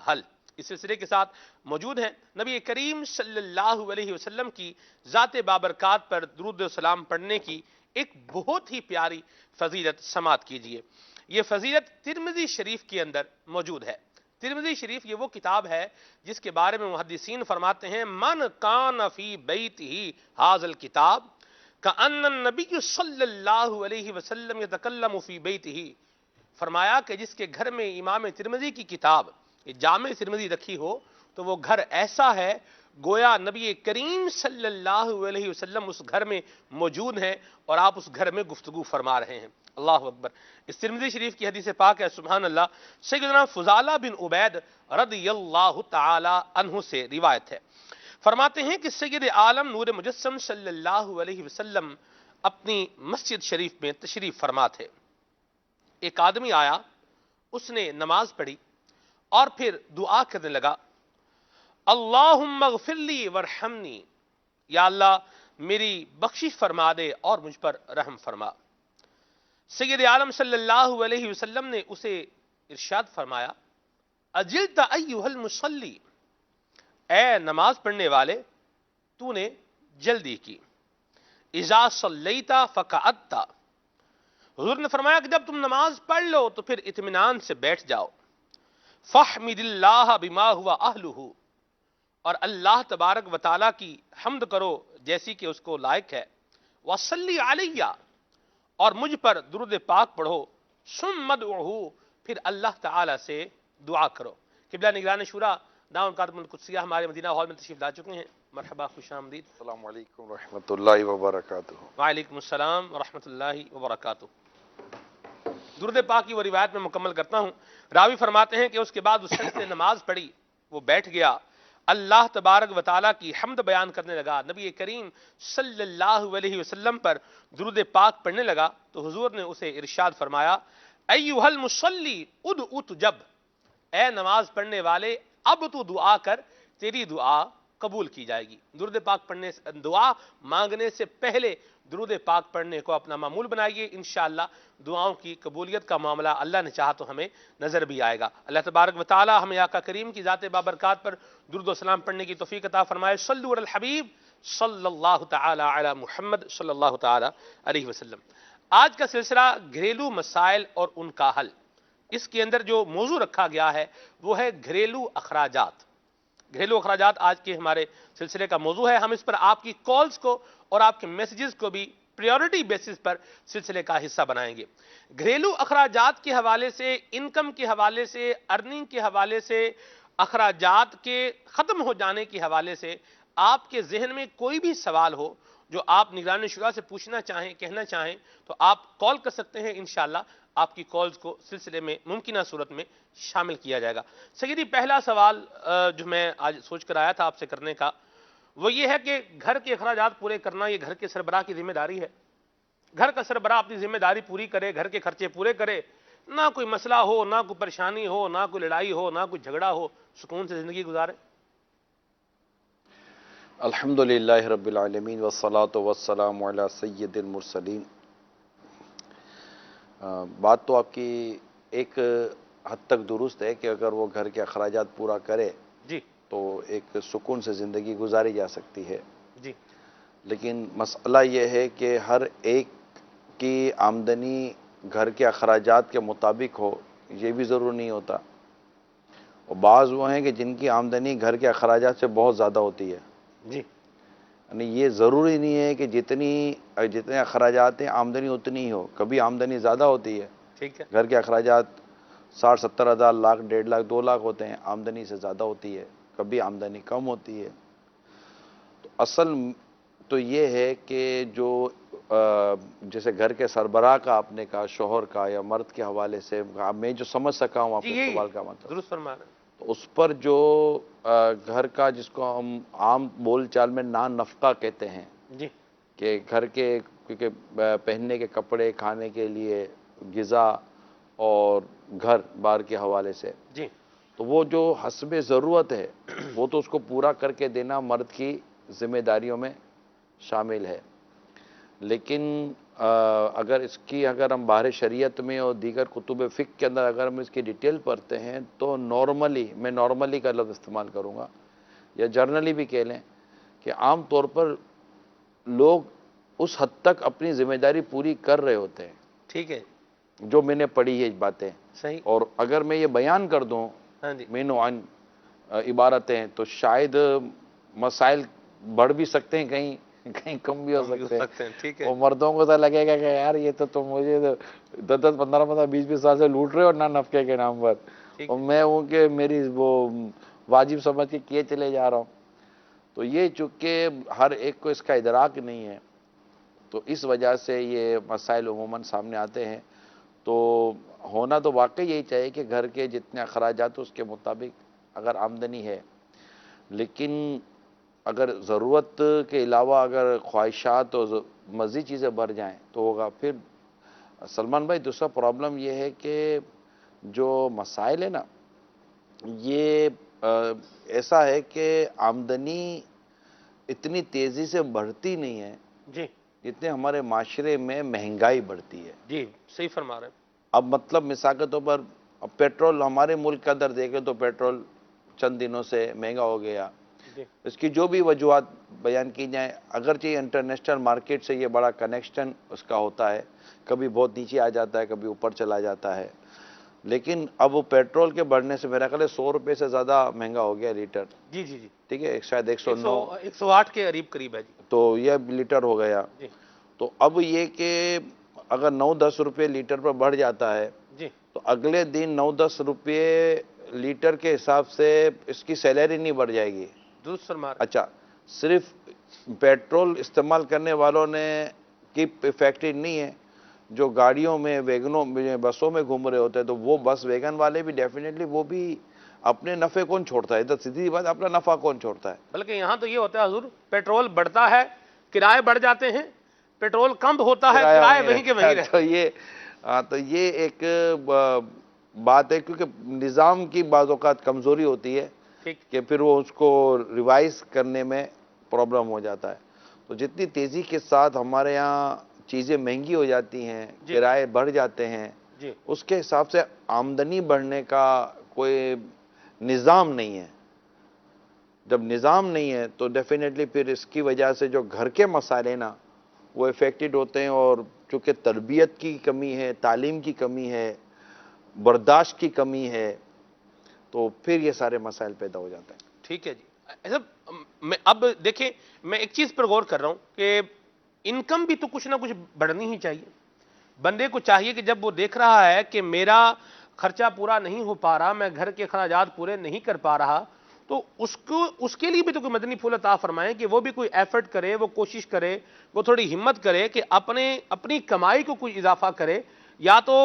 حل اس سلسلے کے ساتھ موجود ہیں۔ نبی کریم صلی اللہ علیہ وسلم کی ذات بابرکات پر درود و سلام پڑھنے کی ایک بہت ہی پیاری فضیلت سماعت کیجئے۔ یہ فضیلت ترمذی شریف کے اندر موجود ہے۔ ترمذی شریف یہ وہ کتاب ہے جس کے بارے میں محدثین فرماتے ہیں من کان فی بیتہ ھذا الکتاب کأن النبی صلی اللہ علیہ وسلم یتکلم فی بیتہ، فرمایا کہ جس کے گھر میں امام ترمذی کی کتاب جامع ترمذی رکھی ہو تو وہ گھر ایسا ہے گویا نبی کریم صلی اللہ علیہ وسلم اس گھر میں موجود ہیں اور آپ اس گھر میں گفتگو فرما رہے ہیں۔ اللہ اکبر۔ اس ترمذی شریف کی حدیث پاک ہے، سبحان اللہ، سیدنا فضالہ بن عبید رضی اللہ تعالی عنہ سے روایت ہے، فرماتے ہیں کہ سید عالم نور مجسم صلی اللہ علیہ وسلم اپنی مسجد شریف میں تشریف فرما تھے۔ ایک آدمی آیا، اس نے نماز پڑھی اور پھر دعا کرنے لگا، اللہم اغفر لی ورحمنی، یا اللہ میری بخشش فرما دے اور مجھ پر رحم فرما۔ سید عالم صلی اللہ علیہ وسلم نے اسے ارشاد فرمایا، اجلت ایہا المصلی، اے نماز پڑھنے والے تو نے جلدی کی، اذا صلیت فقعدت، حضور نے فرمایا کہ جب تم نماز پڑھ لو تو پھر اطمینان سے بیٹھ جاؤ، فاحمد اللہ بما هو اہلہ، اور اللہ تبارک و تعالیٰ کی حمد کرو جیسی کہ اس کو لائق ہے، وصلی علیہ، اور مجھ پر درود پاک پڑھو، ثم ادعوہ، پھر اللہ تعالیٰ سے دعا کرو۔ قبلہ نگران شورا دامت القدس القدسیہ ہمارے مدینہ ہال میں تشریف لا چکے ہیں، مرحبا، خوش آمدید۔ السلام علیکم ورحمۃ اللہ وبرکاتہ۔ وعلیکم السلام ورحمۃ اللہ وبرکاتہ۔ درود پاک کی وہ روایت میں مکمل کرتا ہوں۔ راوی فرماتے ہیں کہ اس کے بعد اس شخص نے نماز پڑھی، وہ بیٹھ گیا، اللہ تبارک و تعالیٰ کی حمد بیان کرنے لگا، نبی کریم صلی اللہ علیہ وسلم پر درود پاک پڑھنے لگا تو حضور نے اسے ارشاد فرمایا، ایھا المصلی ادعو تجب، اے نماز پڑھنے والے اب تو دعا کر، تیری دعا قبول کی جائے گی۔ درود پاک پڑھنے سے، دعا مانگنے سے پہلے درود پاک پڑھنے کو اپنا معمول بنائیے، انشاءاللہ دعاؤں کی قبولیت کا معاملہ اللہ نے چاہا تو ہمیں نظر بھی آئے گا۔ اللہ تبارک و تعالی ہمیں آقا کریم کی ذات بابرکات پر درود و سلام پڑھنے کی توفیق عطا فرمائے۔ صلو علی الحبیب صلی اللہ تعالی علی محمد صلی اللہ تعالی علیہ وسلم۔ آج کا سلسلہ گھریلو مسائل اور ان کا حل، اس کے اندر جو موضوع رکھا گیا ہے وہ ہے گھریلو اخراجات۔ گھریلو اخراجات آج کے ہمارے سلسلے کا موضوع ہے۔ ہم اس پر آپ کی کالز کو اور آپ کے میسیجز کو بھی پریورٹی بیسس پر سلسلے کا حصہ بنائیں گے۔ گھریلو اخراجات کے حوالے سے، انکم کے حوالے سے، ارننگ کے حوالے سے، اخراجات کے ختم ہو جانے کے حوالے سے آپ کے ذہن میں کوئی بھی سوال ہو جو آپ نگران شورا سے پوچھنا چاہیں، کہنا چاہیں تو آپ کال کر سکتے ہیں، انشاءاللہ آپ کی کالز کو سلسلے میں ممکنہ صورت میں شامل کیا جائے گا۔ سیدی پہلا سوال جو میں آج سوچ کر آیا تھا آپ سے کرنے کا وہ یہ ہے کہ گھر کے اخراجات پورے کرنا یہ گھر کے سربراہ کی ذمہ داری ہے۔ گھر کا سربراہ اپنی ذمہ داری پوری کرے، گھر کے خرچے پورے کرے، نہ کوئی مسئلہ ہو، نہ کوئی پریشانی ہو، نہ کوئی لڑائی ہو، نہ کوئی جھگڑا ہو، سکون سے زندگی گزارے۔ الحمدللہ رب العالمین والصلاة والسلام علی سید المرسلین۔ بات تو آپ کی ایک حد تک درست ہے کہ اگر وہ گھر کے اخراجات پورا کرے جی تو ایک سکون سے زندگی گزاری جا سکتی ہے، جی لیکن مسئلہ یہ ہے کہ ہر ایک کی آمدنی گھر کے اخراجات کے مطابق ہو، یہ بھی ضرور نہیں ہوتا، اور بعض وہ ہیں کہ جن کی آمدنی گھر کے اخراجات سے بہت زیادہ ہوتی ہے۔ جی یعنی یہ ضروری نہیں ہے کہ جتنے اخراجات ہیں آمدنی اتنی ہی ہو، کبھی آمدنی زیادہ ہوتی ہے، ٹھیک ہے، گھر کے اخراجات 60-70 ہزار، لاکھ، 1.5 لاکھ، 2 لاکھ ہوتے ہیں، آمدنی سے زیادہ ہوتی ہے، کبھی آمدنی کم ہوتی ہے۔ تو اصل تو یہ ہے کہ جو جیسے گھر کے سربراہ کا آپ نے کہا، شوہر کا یا مرد کے حوالے سے، میں جو سمجھ سکا ہوں آپ جی کے یہی سوال کا مطلب، درست فرما رہے ہیں۔ تو اس پر جو گھر کا، جس کو ہم عام بول چال میں نان نفقہ کہتے ہیں، جی کہ گھر کے کیونکہ پہننے کے کپڑے، کھانے کے لیے غذا اور گھر بار کے حوالے سے، جی تو وہ جو حسب ضرورت ہے وہ تو اس کو پورا کر کے دینا مرد کی ذمہ داریوں میں شامل ہے، لیکن اگر اس کی اگر ہم بحر شریعت میں اور دیگر کتب فقہ کے اندر اگر ہم اس کی ڈیٹیل پڑھتے ہیں تو نارملی، میں نارملی کا لفظ استعمال کروں گا یا جرنلی بھی کہہ لیں، کہ عام طور پر لوگ اس حد تک اپنی ذمہ داری پوری کر رہے ہوتے ہیں ٹھیک ہے، جو میں نے پڑھی ہے باتیں، صحیح، اور اگر میں یہ بیان کر دوں ہاں جی، مین عن عبارتیں تو شاید مسائل بڑھ بھی سکتے ہیں، کہیں کہیں کم بھی ہو سکتے ہیں، ٹھیک ہے، اور مردوں کو تو لگے گا کہ یار یہ تو تم مجھے 10 15 20 سال سے لوٹ رہے ہو نہ نفقے کے نام پر، ٹھیک اور ہے، میں ہوں کہ میری وہ واجب سمجھ کے کیے چلے جا رہا ہوں. تو یہ چونکہ ہر ایک کو اس کا ادراک نہیں ہے، تو اس وجہ سے یہ مسائل عموماً سامنے آتے ہیں. تو ہونا تو واقعی یہی چاہیے کہ گھر کے جتنے اخراجات اس کے مطابق اگر آمدنی ہے، لیکن اگر ضرورت کے علاوہ اگر خواہشات اور مزید چیزیں بڑھ جائیں تو ہوگا. پھر سلمان بھائی دوسرا پرابلم یہ ہے کہ جو مسائل ہے نا، یہ ایسا ہے کہ آمدنی اتنی تیزی سے بڑھتی نہیں ہے جی جتنے ہمارے معاشرے میں مہنگائی بڑھتی ہے. جی، صحیح فرما رہے ہیں، اب مطلب مثال کے طور پر اب پیٹرول ہمارے ملک کے اندر دیکھیں تو پیٹرول چند دنوں سے مہنگا ہو گیا. جی اس کی جو بھی وجوہات بیان کی جائیں، اگرچہ انٹرنیشنل مارکیٹ سے یہ بڑا کنیکشن اس کا ہوتا ہے، کبھی بہت نیچے آ جاتا ہے، کبھی اوپر چلا جاتا ہے، لیکن اب وہ پیٹرول کے بڑھنے سے میرا خیال ہے 100 روپے سے زیادہ مہنگا ہو گیا لیٹر. جی جی جی، ٹھیک ہے، شاید 109. 108 کے قریب ہے جی. تو یہ لیٹر ہو گیا. جی تو اب یہ کہ اگر 9-10 روپے لیٹر پر بڑھ جاتا ہے جی تو اگلے دن 9-10 روپے لیٹر کے حساب سے اس کی سیلری نہیں بڑھ جائے گی. درست فرما رہے اچھا، صرف پیٹرول استعمال کرنے والوں نے کی فیکٹری نہیں ہے، جو گاڑیوں میں ویگنوں میں بسوں میں گھوم رہے ہوتے ہیں تو وہ بس ویگن والے بھی ڈیفینیٹلی وہ بھی اپنے نفع کون چھوڑتا ہے؟ ادھر سیدھی بات، اپنا نفع کون چھوڑتا ہے؟ بلکہ یہاں تو یہ ہوتا ہے حضور، پیٹرول بڑھتا ہے کرائے بڑھ جاتے ہیں، پیٹرول کم ہوتا ہے کرائے وہیں کے وہیں تو رہتے یہ تو یہ ایک بات ہے، کیونکہ نظام کی بعض اوقات کمزوری ہوتی ہے ٹھیک. کہ پھر وہ اس کو ریوائز کرنے میں پرابلم ہو جاتا ہے. تو جتنی تیزی کے ساتھ ہمارے یہاں چیزیں مہنگی ہو جاتی ہیں، جی کرائے بڑھ جاتے ہیں، جی اس کے حساب سے آمدنی بڑھنے کا کوئی نظام نہیں ہے. جب نظام نہیں ہے تو ڈیفینیٹلی پھر اس کی وجہ سے جو گھر کے مسائل ہیں نا وہ افیکٹڈ ہوتے ہیں، اور چونکہ تربیت کی کمی ہے، تعلیم کی کمی ہے، برداشت کی کمی ہے، تو پھر یہ سارے مسائل پیدا ہو جاتے ہیں. ٹھیک ہے جی. ایسا میں اب دیکھیں، میں ایک چیز پر غور کر رہا ہوں کہ انکم بھی تو کچھ نہ کچھ بڑھنی ہی چاہیے. بندے کو چاہیے کہ جب وہ دیکھ رہا ہے کہ میرا خرچہ پورا نہیں ہو پا رہا، میں گھر کے اخراجات پورے نہیں کر پا رہا، تو اس کے لیے بھی تو کوئی مدنی پھول عطا فرمائیں کہ وہ بھی کوئی ایفرٹ کرے، وہ کوشش کرے، وہ تھوڑی ہمت کرے کہ اپنی کمائی کو کوئی اضافہ کرے. یا تو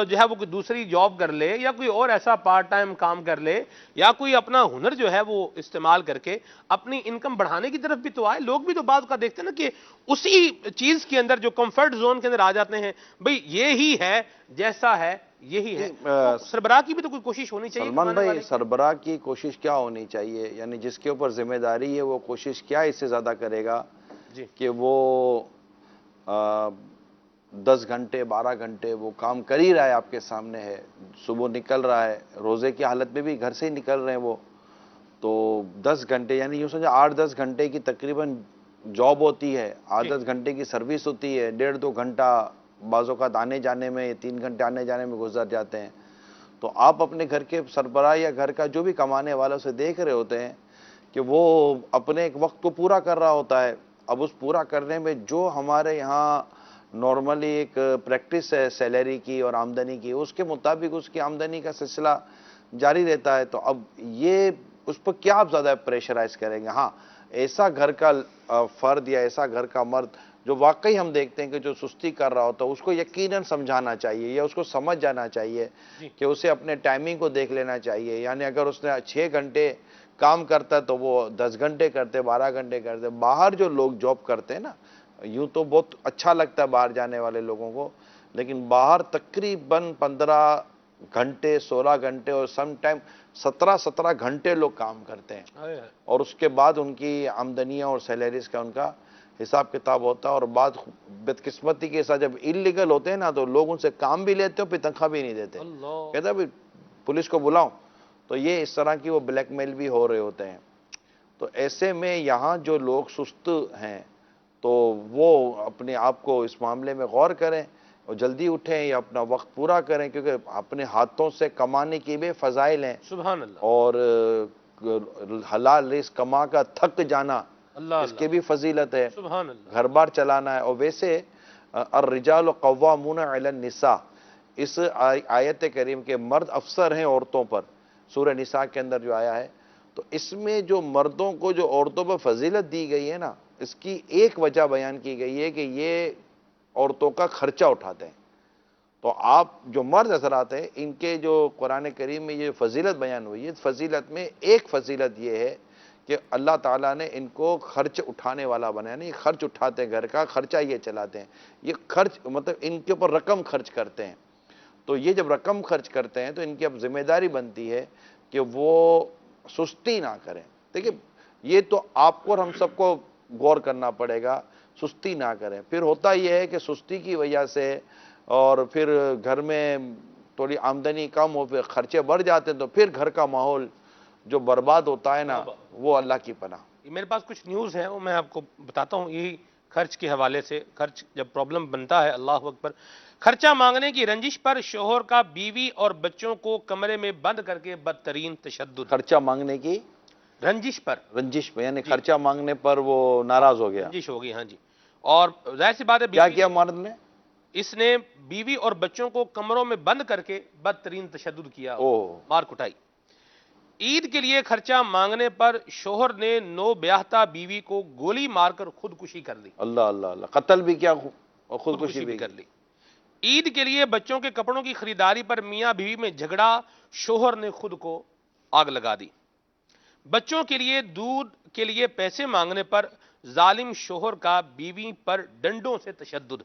جو ہے وہ کوئی دوسری جاب کر لے، یا کوئی اور ایسا پارٹ ٹائم کام کر لے، یا کوئی اپنا ہنر جو ہے وہ استعمال کر کے اپنی انکم بڑھانے کی طرف بھی تو آئے. لوگ بھی تو بعض کا دیکھتے ہیں نا کہ اسی چیز کے اندر جو کمفرٹ زون کے اندر آ جاتے ہیں، بھئی یہی ہے جیسا ہے یہی ہے. تو سربراہ کی بھی تو کوئی کوشش ہونی چاہیے سلمان کمانے بھائی، والے کی. سربراہ کی کوشش کیا ہونی چاہیے؟ یعنی جس کے اوپر ذمہ داری ہے وہ کوشش کیا اس سے زیادہ کرے گا جی کہ وہ 10 گھنٹے 12 گھنٹے وہ کام کر ہی رہا ہے، آپ کے سامنے ہے، صبح نکل رہا ہے، روزے کی حالت میں بھی گھر سے ہی نکل رہے ہیں وہ، تو 10 گھنٹے یعنی یوں سمجھے 8-10 گھنٹے کی تقریباً جاب ہوتی ہے، 8-10 گھنٹے کی سروس ہوتی ہے، 1.5-2 گھنٹہ بعض اوقات آنے جانے میں، 3 گھنٹے آنے جانے میں گزر جاتے ہیں. تو آپ اپنے گھر کے سربراہ یا گھر کا جو بھی کمانے والا اسے دیکھ رہے ہوتے ہیں کہ وہ اپنے ایک وقت کو پورا کر رہا ہوتا ہے. اب اس پورا کرنے میں جو ہمارے یہاں نارملی ایک پریکٹس ہے سیلری کی اور آمدنی کی، اس کے مطابق اس کی آمدنی کا سلسلہ جاری رہتا ہے. تو اب یہ اس پر کیا آپ زیادہ پریشرائز کریں گے؟ ہاں، ایسا گھر کا فرد یا ایسا گھر کا مرد جو واقعی ہم دیکھتے ہیں کہ جو سستی کر رہا ہوتا ہے، اس کو یقیناً سمجھانا چاہیے یا اس کو سمجھ جانا چاہیے جی کہ اسے اپنے ٹائمنگ کو دیکھ لینا چاہیے. یعنی اگر اس نے 6 گھنٹے کام کرتا ہے تو وہ 10 گھنٹے کرتے، 12 گھنٹے کرتے. باہر جو لوگ جاب کرتے ہیں نا، یوں تو بہت اچھا لگتا ہے باہر جانے والے لوگوں کو، لیکن باہر تقریباً 15 گھنٹے 16 گھنٹے اور سم ٹائم 17 گھنٹے لوگ کام کرتے ہیں، اور اس کے بعد ان کی آمدنیاں اور سیلریز کا ان کا حساب کتاب ہوتا ہے، اور بعض بدقسمتی کے ساتھ جب انلیگل ہوتے ہیں نا تو لوگ ان سے کام بھی لیتے ہیں، پھر تنخواہ بھی نہیں دیتے، اللہ، کہتے ہیں پولیس کو بلاؤ، تو یہ اس طرح کی وہ بلیک میل بھی ہو رہے ہوتے ہیں۔ تو ایسے میں یہاں جو لوگ سست ہیں تو وہ اپنے آپ کو اس معاملے میں غور کریں اور جلدی اٹھیں یا اپنا وقت پورا کریں، کیونکہ اپنے ہاتھوں سے کمانے کی بھی فضائل ہیں، سبحان اللہ، اور حلال رزق کما کا تھک جانا اللہ اس اللہ، کے بھی فضیلت ہے، سبحان اللہ، گھر بار چلانا ہے۔ اور ویسے الرجال قوامون علی النساء، اس آیت کریم کے مرد افسر ہیں عورتوں پر، سورہ نساء کے اندر جو آیا ہے، تو اس میں جو مردوں کو جو عورتوں پر فضیلت دی گئی ہے نا، اس کی ایک وجہ بیان کی گئی ہے کہ یہ عورتوں کا خرچہ اٹھاتے ہیں۔ تو آپ جو مرد حضرات ہیں، ان کے جو قرآن کریم میں یہ فضیلت بیان ہوئی ہے، فضیلت میں ایک فضیلت یہ ہے کہ اللہ تعالیٰ نے ان کو خرچ اٹھانے والا بنایا، نہیں خرچ اٹھاتے ہیں، گھر کا خرچہ یہ چلاتے ہیں، یہ خرچ مطلب ان کے اوپر رقم خرچ کرتے ہیں۔ تو یہ جب رقم خرچ کرتے ہیں تو ان کی اب ذمہ داری بنتی ہے کہ وہ سستی نہ کریں۔ دیکھیں یہ تو آپ کو اور ہم سب کو غور کرنا پڑے گا، سستی نہ کریں۔ پھر ہوتا یہ ہے کہ سستی کی وجہ سے اور پھر گھر میں تھوڑی آمدنی کم ہو، پھر خرچے بڑھ جاتے ہیں، تو پھر گھر کا ماحول جو برباد ہوتا ہے نا، وہ اللہ کی پناہ۔ میرے پاس کچھ نیوز ہے وہ میں آپ کو بتاتا ہوں، یہی خرچ کے حوالے سے، خرچ جب پرابلم بنتا ہے، اللہ اکبر، خرچہ مانگنے کی رنجش پر شوہر کا بیوی اور بچوں کو کمرے میں بند کر کے بدترین تشدد، خرچہ مانگنے کی رنجش پر، رنجش میں یعنی جی، خرچہ مانگنے پر وہ ناراض ہو گیا، رنجش ہوگی، ہاں جی، اور ظاہر سی بات ہے کیا بیوی کیا مرد نے؟ اس نے بیوی اور بچوں کو کمروں میں بند کر کے بدترین تشدد کیا، اوہ، مار کٹائی۔ عید کے لیے خرچہ مانگنے پر شوہر نے نو بیاہتا بیوی کو گولی مار کر خودکشی کر لی، اللہ اللہ اللہ، قتل بھی کیا اور خودکشی خودکشی بھی بھی کر کی۔ لی۔ عید کے لیے بچوں کے کپڑوں کی خریداری پر میاں بیوی میں جھگڑا، شوہر نے خود کو آگ لگا دی۔ بچوں کے لیے دودھ کے لیے پیسے مانگنے پر ظالم شوہر کا بیوی پر ڈنڈوں سے تشدد،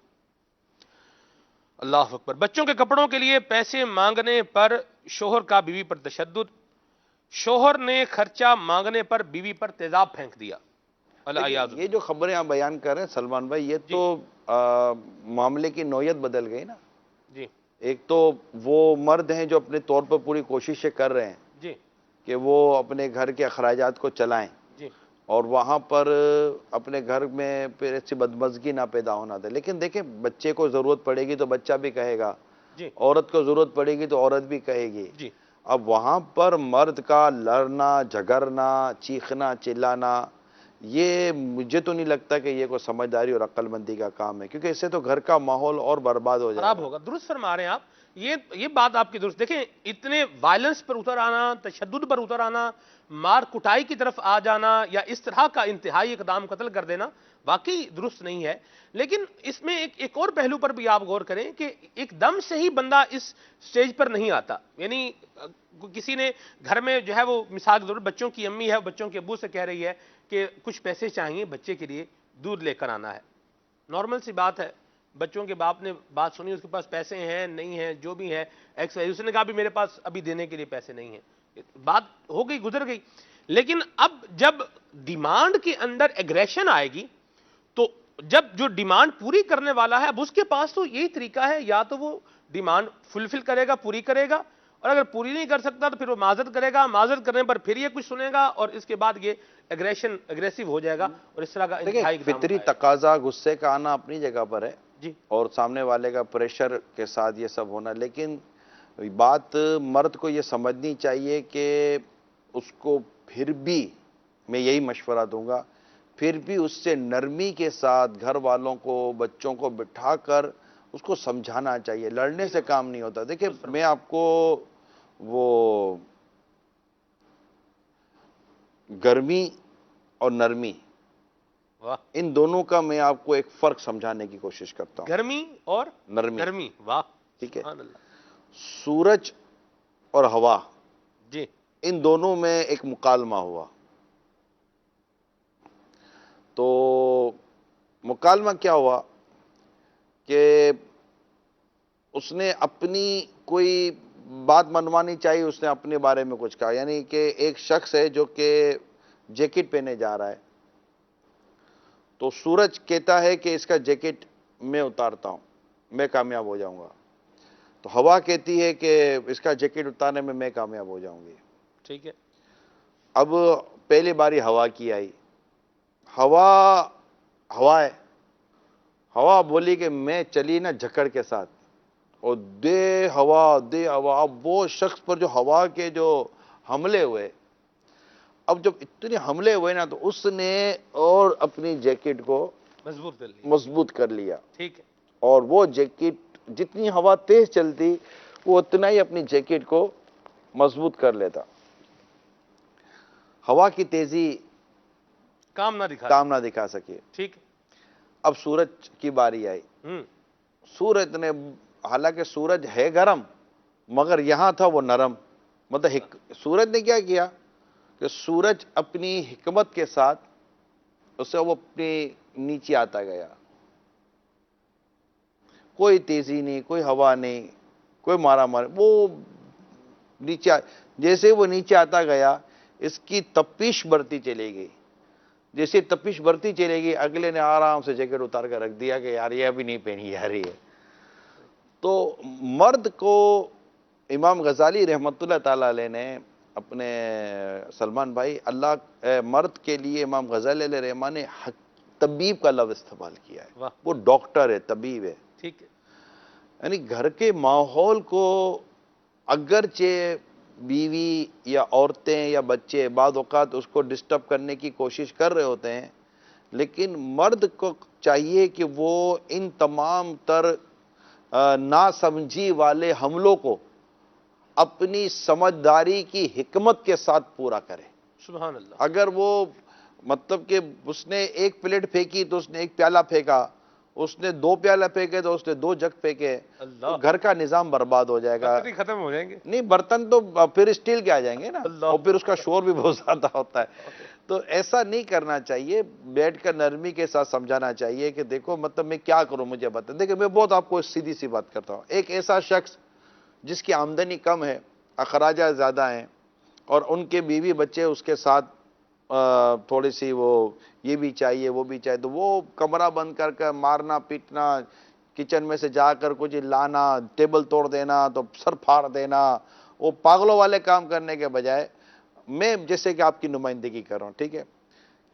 اللہ اکبر۔ بچوں کے کپڑوں کے لیے پیسے مانگنے پر شوہر کا بیوی پر تشدد، شوہر نے خرچہ مانگنے پر بیوی پر تیزاب پھینک دیا، دیکھیں، الیاذ یہ جو خبریں آپ بیان کر رہے ہیں سلمان بھائی، یہ جی، تو معاملے کی نوعیت بدل گئی نا۔ جی، ایک تو وہ مرد ہیں جو اپنے طور پر پوری کوششیں کر رہے ہیں جی، کہ وہ اپنے گھر کے اخراجات کو چلائیں، جی، اور وہاں پر اپنے گھر میں پھر ایسی بدمزگی نہ پیدا ہونا دے۔ لیکن دیکھیں، بچے کو ضرورت پڑے گی تو بچہ بھی کہے گا، جی، عورت کو ضرورت پڑے گی تو عورت بھی کہے گی۔ جی، اب وہاں پر مرد کا لڑنا جھگڑنا چیخنا چلانا، یہ مجھے تو نہیں لگتا کہ یہ کوئی سمجھداری اور عقل مندی کا کام ہے، کیونکہ اس سے تو گھر کا ماحول اور برباد ہو جائے خراب گا۔ ہوگا، درست فرما رہے ہیں آپ، یہ بات آپ کی درست۔ دیکھیں اتنے وائلنس پر اتر آنا، تشدد پر اتر آنا، مار کٹائی کی طرف آ جانا، یا اس طرح کا انتہائی اقدام قتل کر دینا واقعی درست نہیں ہے۔ لیکن اس میں ایک اور پہلو پر بھی آپ غور کریں کہ ایک دم سے ہی بندہ اس سٹیج پر نہیں آتا، یعنی کسی نے گھر میں جو ہے وہ مثال کے طور پر بچوں کی امی ہے، بچوں کے ابو سے کہہ رہی ہے کہ کچھ پیسے چاہیے بچے کے لیے، دودھ لے کر آنا ہے، نارمل سی بات ہے، بچوں کے باپ نے بات سنی، اس کے پاس پیسے ہیں نہیں ہیں جو بھی ہے ایکس وائی، اس نے کہا بھی میرے پاس ابھی دینے کے لیے پیسے نہیں ہیں، بات ہو گئی گزر گئی۔ لیکن اب جب ڈیمانڈ کے اندر ایگریشن آئے گی تو جب جو ڈیمانڈ پوری کرنے والا ہے اب اس کے پاس تو یہی طریقہ ہے، یا تو وہ ڈیمانڈ فلفل کرے گا، پوری کرے گا، اور اگر پوری نہیں کر سکتا تو پھر وہ معذرت کرے گا، معذرت کرنے پر پھر یہ کچھ سنے گا، اور اس کے بعد یہ اگریسو ہو جائے گا، اور اس طرح کا دیکھیں، انتہائی اقدام فطری اٹھائے گا۔ تقاضا غصے کا آنا اپنی جگہ پر ہے، جی، اور سامنے والے کا پریشر کے ساتھ یہ سب ہونا، لیکن بات مرد کو یہ سمجھنی چاہیے کہ اس کو پھر بھی میں یہی مشورہ دوں گا، پھر بھی اس سے نرمی کے ساتھ گھر والوں کو بچوں کو بٹھا کر اس کو سمجھانا چاہیے، لڑنے سے کام نہیں ہوتا۔ دیکھیں، میں آپ کو وہ گرمی اور نرمی، واہ، ان دونوں کا میں آپ کو ایک فرق سمجھانے کی کوشش کرتا ہوں۔ گرمی اور نرمی، نرمی، واہ، ٹھیک ہے، سبحان اللہ، سورج اور ہوا، جی، ان دونوں میں ایک مکالمہ ہوا، تو مکالمہ کیا ہوا کہ اس نے اپنی کوئی بات منوانی چاہیے، اس نے اپنے بارے میں کچھ کہا، یعنی کہ ایک شخص ہے جو کہ جیکٹ پہنے جا رہا ہے، تو سورج کہتا ہے کہ اس کا جیکٹ میں اتارتا ہوں، میں کامیاب ہو جاؤں گا، تو ہوا کہتی ہے کہ اس کا جیکٹ اتارنے میں کامیاب ہو جاؤں گی۔ ٹھیک ہے، اب پہلی باری ہوا کی آئی، ہوا ہے، ہوا بولی کہ میں چلی نا جھکڑ کے ساتھ، اور دے ہوا اب وہ شخص پر جو ہوا کے جو حملے ہوئے، اب جب اتنے حملے ہوئے نا تو اس نے اور اپنی جیکٹ کو مضبوط کر لیا۔ مضبوط کر لیا، ٹھیک ہے، اور وہ جیکٹ جتنی ہوا تیز چلتی وہ اتنا ہی اپنی جیکٹ کو مضبوط کر لیتا۔ ہوا کی تیزی کام نہ دکھا۔ کام نہ دکھا سکے۔ ٹھیک ہے، اب سورج کی باری آئی، سورج نے، حالانکہ سورج ہے گرم مگر یہاں تھا وہ نرم، مطلب سورج نے کیا کیا کہ سورج اپنی حکمت کے ساتھ اسے وہ اپنی نیچے آتا گیا، کوئی تیزی نہیں، کوئی ہوا نہیں، کوئی مارا وہ نیچے جیسے وہ نیچے آتا گیا اس کی تپش بڑھتی چلے گئی، جیسے تپش بڑھتی چلے گی اگلے نے آرام سے جیکٹ اتار کر رکھ دیا کہ یار یہ ابھی نہیں پہنی جا رہی ہے۔ تو مرد کو امام غزالی رحمت اللہ تعالی علیہ نے اپنے سلمان بھائی، مرد کے لیے امام غزالی علیہ رحمہ نے طبیب کا لفظ استعمال کیا ہے، وہ ڈاکٹر ہے، طبیب ہے۔ ٹھیک ہے، یعنی گھر کے ماحول کو اگرچہ بیوی یا عورتیں یا بچے بعض اوقات اس کو ڈسٹرب کرنے کی کوشش کر رہے ہوتے ہیں، لیکن مرد کو چاہیے کہ وہ ان تمام تر ناسمجھی والے حملوں کو اپنی سمجھداری کی حکمت کے ساتھ پورا کرے۔ سبحان اللہ۔ اگر وہ مطلب کہ اس نے ایک پلیٹ پھینکی تو اس نے ایک پیالہ پھینکا، اس نے دو پیالہ پھینکے تو اس نے دو جگ پھینکے، تو گھر کا نظام برباد ہو جائے گا، ختم ہو جائیں گے۔ نہیں برتن تو پھر اسٹیل کے آ جائیں گے نا، اور پھر اس کا شور بھی بہت زیادہ ہوتا ہے۔ تو ایسا نہیں کرنا چاہیے، بیٹھ کر نرمی کے ساتھ سمجھانا چاہیے کہ دیکھو مطلب میں کیا کروں، مجھے بتا۔ دیکھیں میں بہت آپ کو سیدھی سی بات کرتا ہوں، ایک ایسا شخص جس کی آمدنی کم ہے، اخراجات زیادہ ہیں، اور ان کے بیوی بچے اس کے ساتھ تھوڑی سی وہ یہ بھی چاہیے وہ بھی چاہیے، تو وہ کمرہ بند کر کے مارنا پیٹنا، کچن میں سے جا کر کچھ لانا، ٹیبل توڑ دینا تو سر پھاڑ دینا، وہ پاگلوں والے کام کرنے کے بجائے، میں جیسے کہ آپ کی نمائندگی کر رہا ہوں، ٹھیک ہے،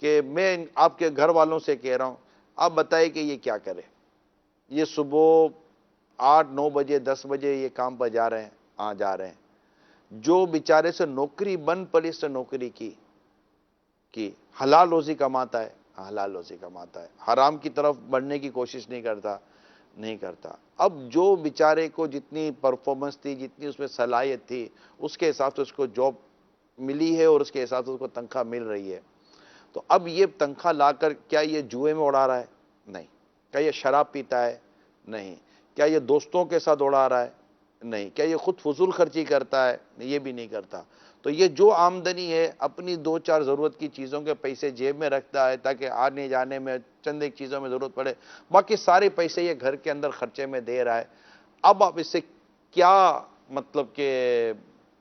کہ میں آپ کے گھر والوں سے کہہ رہا ہوں، آپ بتائیں کہ یہ کیا کرے، یہ صبح 8-9 بجے 10 بجے یہ کام پر جا رہے ہیں، جا رہے ہیں، جو بیچارے سے نوکری بن پڑی سے نوکری کی حلال روزی کماتا ہے، حلال روزی کماتا ہے، حرام کی طرف بڑھنے کی کوشش نہیں کرتا۔ اب جو بیچارے کو جتنی پرفارمنس تھی، جتنی اس میں صلاحیت تھی، اس کے حساب سے اس کو جاب ملی ہے اور اس کے حساب سے اس کو تنخواہ مل رہی ہے، تو اب یہ تنخواہ لا کر کیا یہ جوئے میں اڑا رہا ہے؟ نہیں۔ کیا یہ شراب پیتا ہے؟ نہیں۔ کیا یہ دوستوں کے ساتھ اڑا رہا ہے؟ نہیں۔ کیا یہ خود فضول خرچی کرتا ہے؟ یہ بھی نہیں کرتا۔ تو یہ جو آمدنی ہے اپنی 2-4 ضرورت کی چیزوں کے پیسے جیب میں رکھتا ہے تاکہ آنے جانے میں چند ایک چیزوں میں ضرورت پڑے، باقی سارے پیسے یہ گھر کے اندر خرچے میں دے رہا ہے۔ اب آپ اس سے کیا مطلب کہ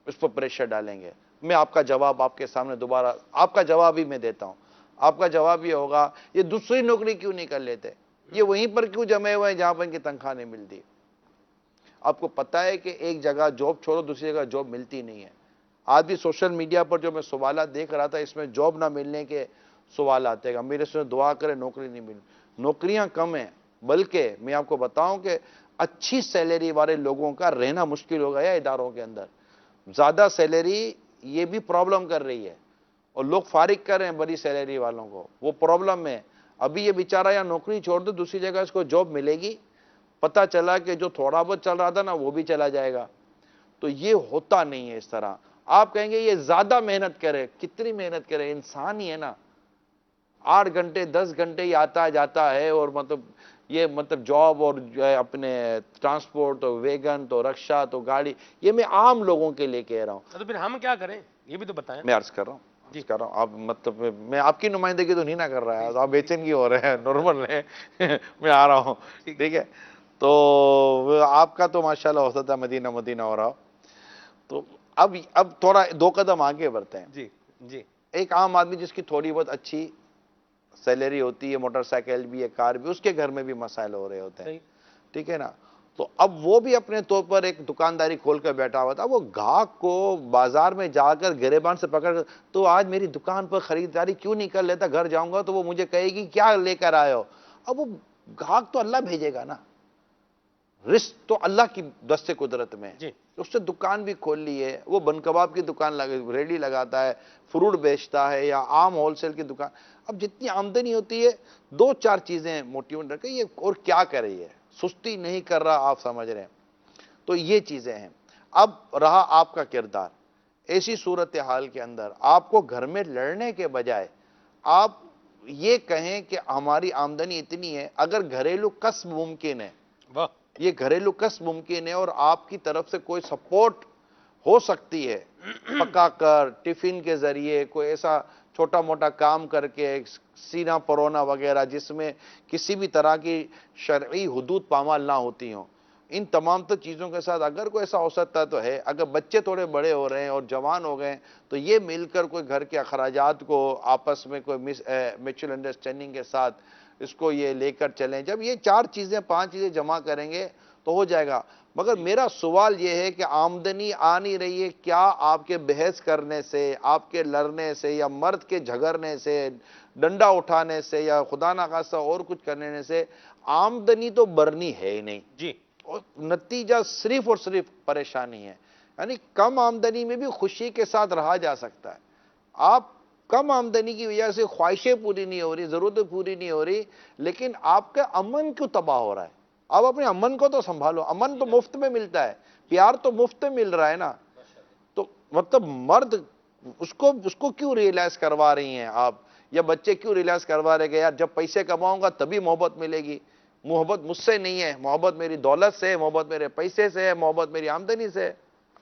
اس پر پریشر ڈالیں گے؟ میں آپ کا جواب آپ کے سامنے دوبارہ، آپ کا جواب ہی میں دیتا ہوں۔ آپ کا جواب یہ ہوگا، یہ دوسری نوکری کیوں نہیں کر لیتے؟ یہ وہیں پر کیوں جمے ہوئے ہیں جہاں پر ان کی تنخواہ نہیں ملتی؟ آپ کو پتا ہے کہ ایک جگہ جاب چھوڑو دوسری جگہ جاب ملتی نہیں ہے۔ آج بھی سوشل میڈیا پر جو میں سوالات دیکھ رہا تھا، اس میں جاب نہ ملنے کے سوال آتے ہیں، میرے سے دعا کرے نوکری نہیں مل، نوکریاں کم ہیں، بلکہ میں آپ کو بتاؤں کہ اچھی سیلری والے لوگوں کا رہنا مشکل ہو گیا اداروں کے اندر۔ زیادہ سیلری یہ بھی پرابلم کر رہی ہے، اور لوگ فارغ کر رہے ہیں بڑی سیلری والوں کو، وہ پرابلم میں۔ ابھی یہ بیچارہ یا نوکری چھوڑ دو دوسری جگہ اس کو جاب ملے گی، پتہ چلا کہ جو تھوڑا بہت چل رہا تھا نا وہ بھی چلا جائے گا۔ تو یہ ہوتا نہیں ہے اس طرح۔ آپ کہیں گے یہ زیادہ محنت کرے، کتنی محنت کرے، انسان ہی ہے نا، 8 گھنٹے 10 گھنٹے ہی آتا جاتا ہے، اور مطلب جاب اور جو ہے اپنے ٹرانسپورٹ تو ویگن تو رکشہ تو گاڑی، یہ میں عام لوگوں کے لیے کہہ رہا ہوں۔ تو پھر ہم کیا کریں یہ بھی تو بتائیں۔ میں عرض کر رہا ہوں آپ مطلب میں آپ کی نمائندگی تو نہیں نہ کر رہا ہے، آپ بے چینگی ہو رہے ہیں، نارمل ہے، میں آ رہا ہوں، ٹھیک ہے۔ تو آپ کا تو ماشاءاللہ ہو سکتا ہے مدینہ ہو رہا ہو۔ تو اب تھوڑا 2 قدم آگے بڑھتے ہیں۔ جی جی، ایک عام آدمی جس کی تھوڑی بہت اچھی سیلری ہوتی ہے، موٹر سائیکل بھی ہے، کار بھی، اس کے گھر میں بھی مسائل ہو رہے ہوتے ہیں، صحیح. ٹھیک ہے نا. تو اب وہ بھی اپنے طور پر ایک دکانداری کھول کر بیٹھا ہوا تھا. وہ گاہک کو بازار میں جا کر گریبان سے پکڑ کر تو آج میری دکان پر خریداری کیوں نہیں کر لیتا، گھر جاؤں گا تو وہ مجھے کہے گی کیا لے کر آئے ہو. اب وہ گاہک تو اللہ بھیجے گا نا، رزق تو اللہ کی دست قدرت میں ہے. جی. اس نے دکان بھی کھول لی ہے، وہ بن کباب کی دکان ریڈی لگاتا ہے، فروٹ بیچتا ہے، یا عام ہول سیل کی دکان. اب جتنی آمدنی ہوتی ہے، دو چار چیزیں موٹیویٹ رکھیں، یہ اور کیا کرے، یہ سستی نہیں کر رہا، آپ سمجھ رہے ہیں. تو یہ چیزیں ہیں. اب رہا آپ کا کردار. ایسی صورتحال کے اندر آپ کو گھر میں لڑنے کے بجائے آپ یہ کہیں کہ ہماری آمدنی اتنی ہے، اگر گھریلو کسب ممکن ہے، واہ. یہ گھریلو کسب ممکن ہے اور آپ کی طرف سے کوئی سپورٹ ہو سکتی ہے، پکا کر ٹفن کے ذریعے کوئی ایسا چھوٹا موٹا کام کر کے سینا پرونا وغیرہ جس میں کسی بھی طرح کی شرعی حدود پامال نہ ہوتی ہوں، ان تمام تو چیزوں کے ساتھ اگر کوئی ایسا ہو سکتا تو ہے. اگر بچے تھوڑے بڑے ہو رہے ہیں اور جوان ہو گئے تو یہ مل کر کوئی گھر کے اخراجات کو آپس میں کوئی میچول انڈرسٹینڈنگ کے ساتھ اس کو یہ لے کر چلیں. جب یہ چار چیزیں پانچ چیزیں جمع کریں گے تو ہو جائے گا. مگر میرا سوال یہ ہے کہ آمدنی آ نہیں رہی ہے، کیا آپ کے بحث کرنے سے، آپ کے لڑنے سے، یا مرد کے جھگڑنے سے، ڈنڈا اٹھانے سے، یا خدا نخواستہ اور کچھ کرنے سے آمدنی تو بڑھنی ہے ہی نہیں. جی. اور نتیجہ صرف اور صرف پریشانی ہے. یعنی کم آمدنی میں بھی خوشی کے ساتھ رہا جا سکتا ہے. آپ کم آمدنی کی وجہ سے خواہشیں پوری نہیں ہو رہی، ضرورتیں پوری نہیں ہو رہی، لیکن آپ کا امن کیوں تباہ ہو رہا ہے؟ آپ اپنے امن کو تو سنبھالو. امن تو مفت میں ملتا ہے، پیار تو مفت میں مل رہا ہے نا. تو مطلب مرد اس کو کیوں ریئلائز کروا رہی ہیں آپ، یا بچے کیوں ریئلائز کروا رہے کہ یار جب پیسے کماؤں گا تبھی محبت ملے گی. محبت مجھ سے نہیں ہے، محبت میری دولت سے ہے، محبت میرے پیسے سے ہے، محبت میری آمدنی سے ہے.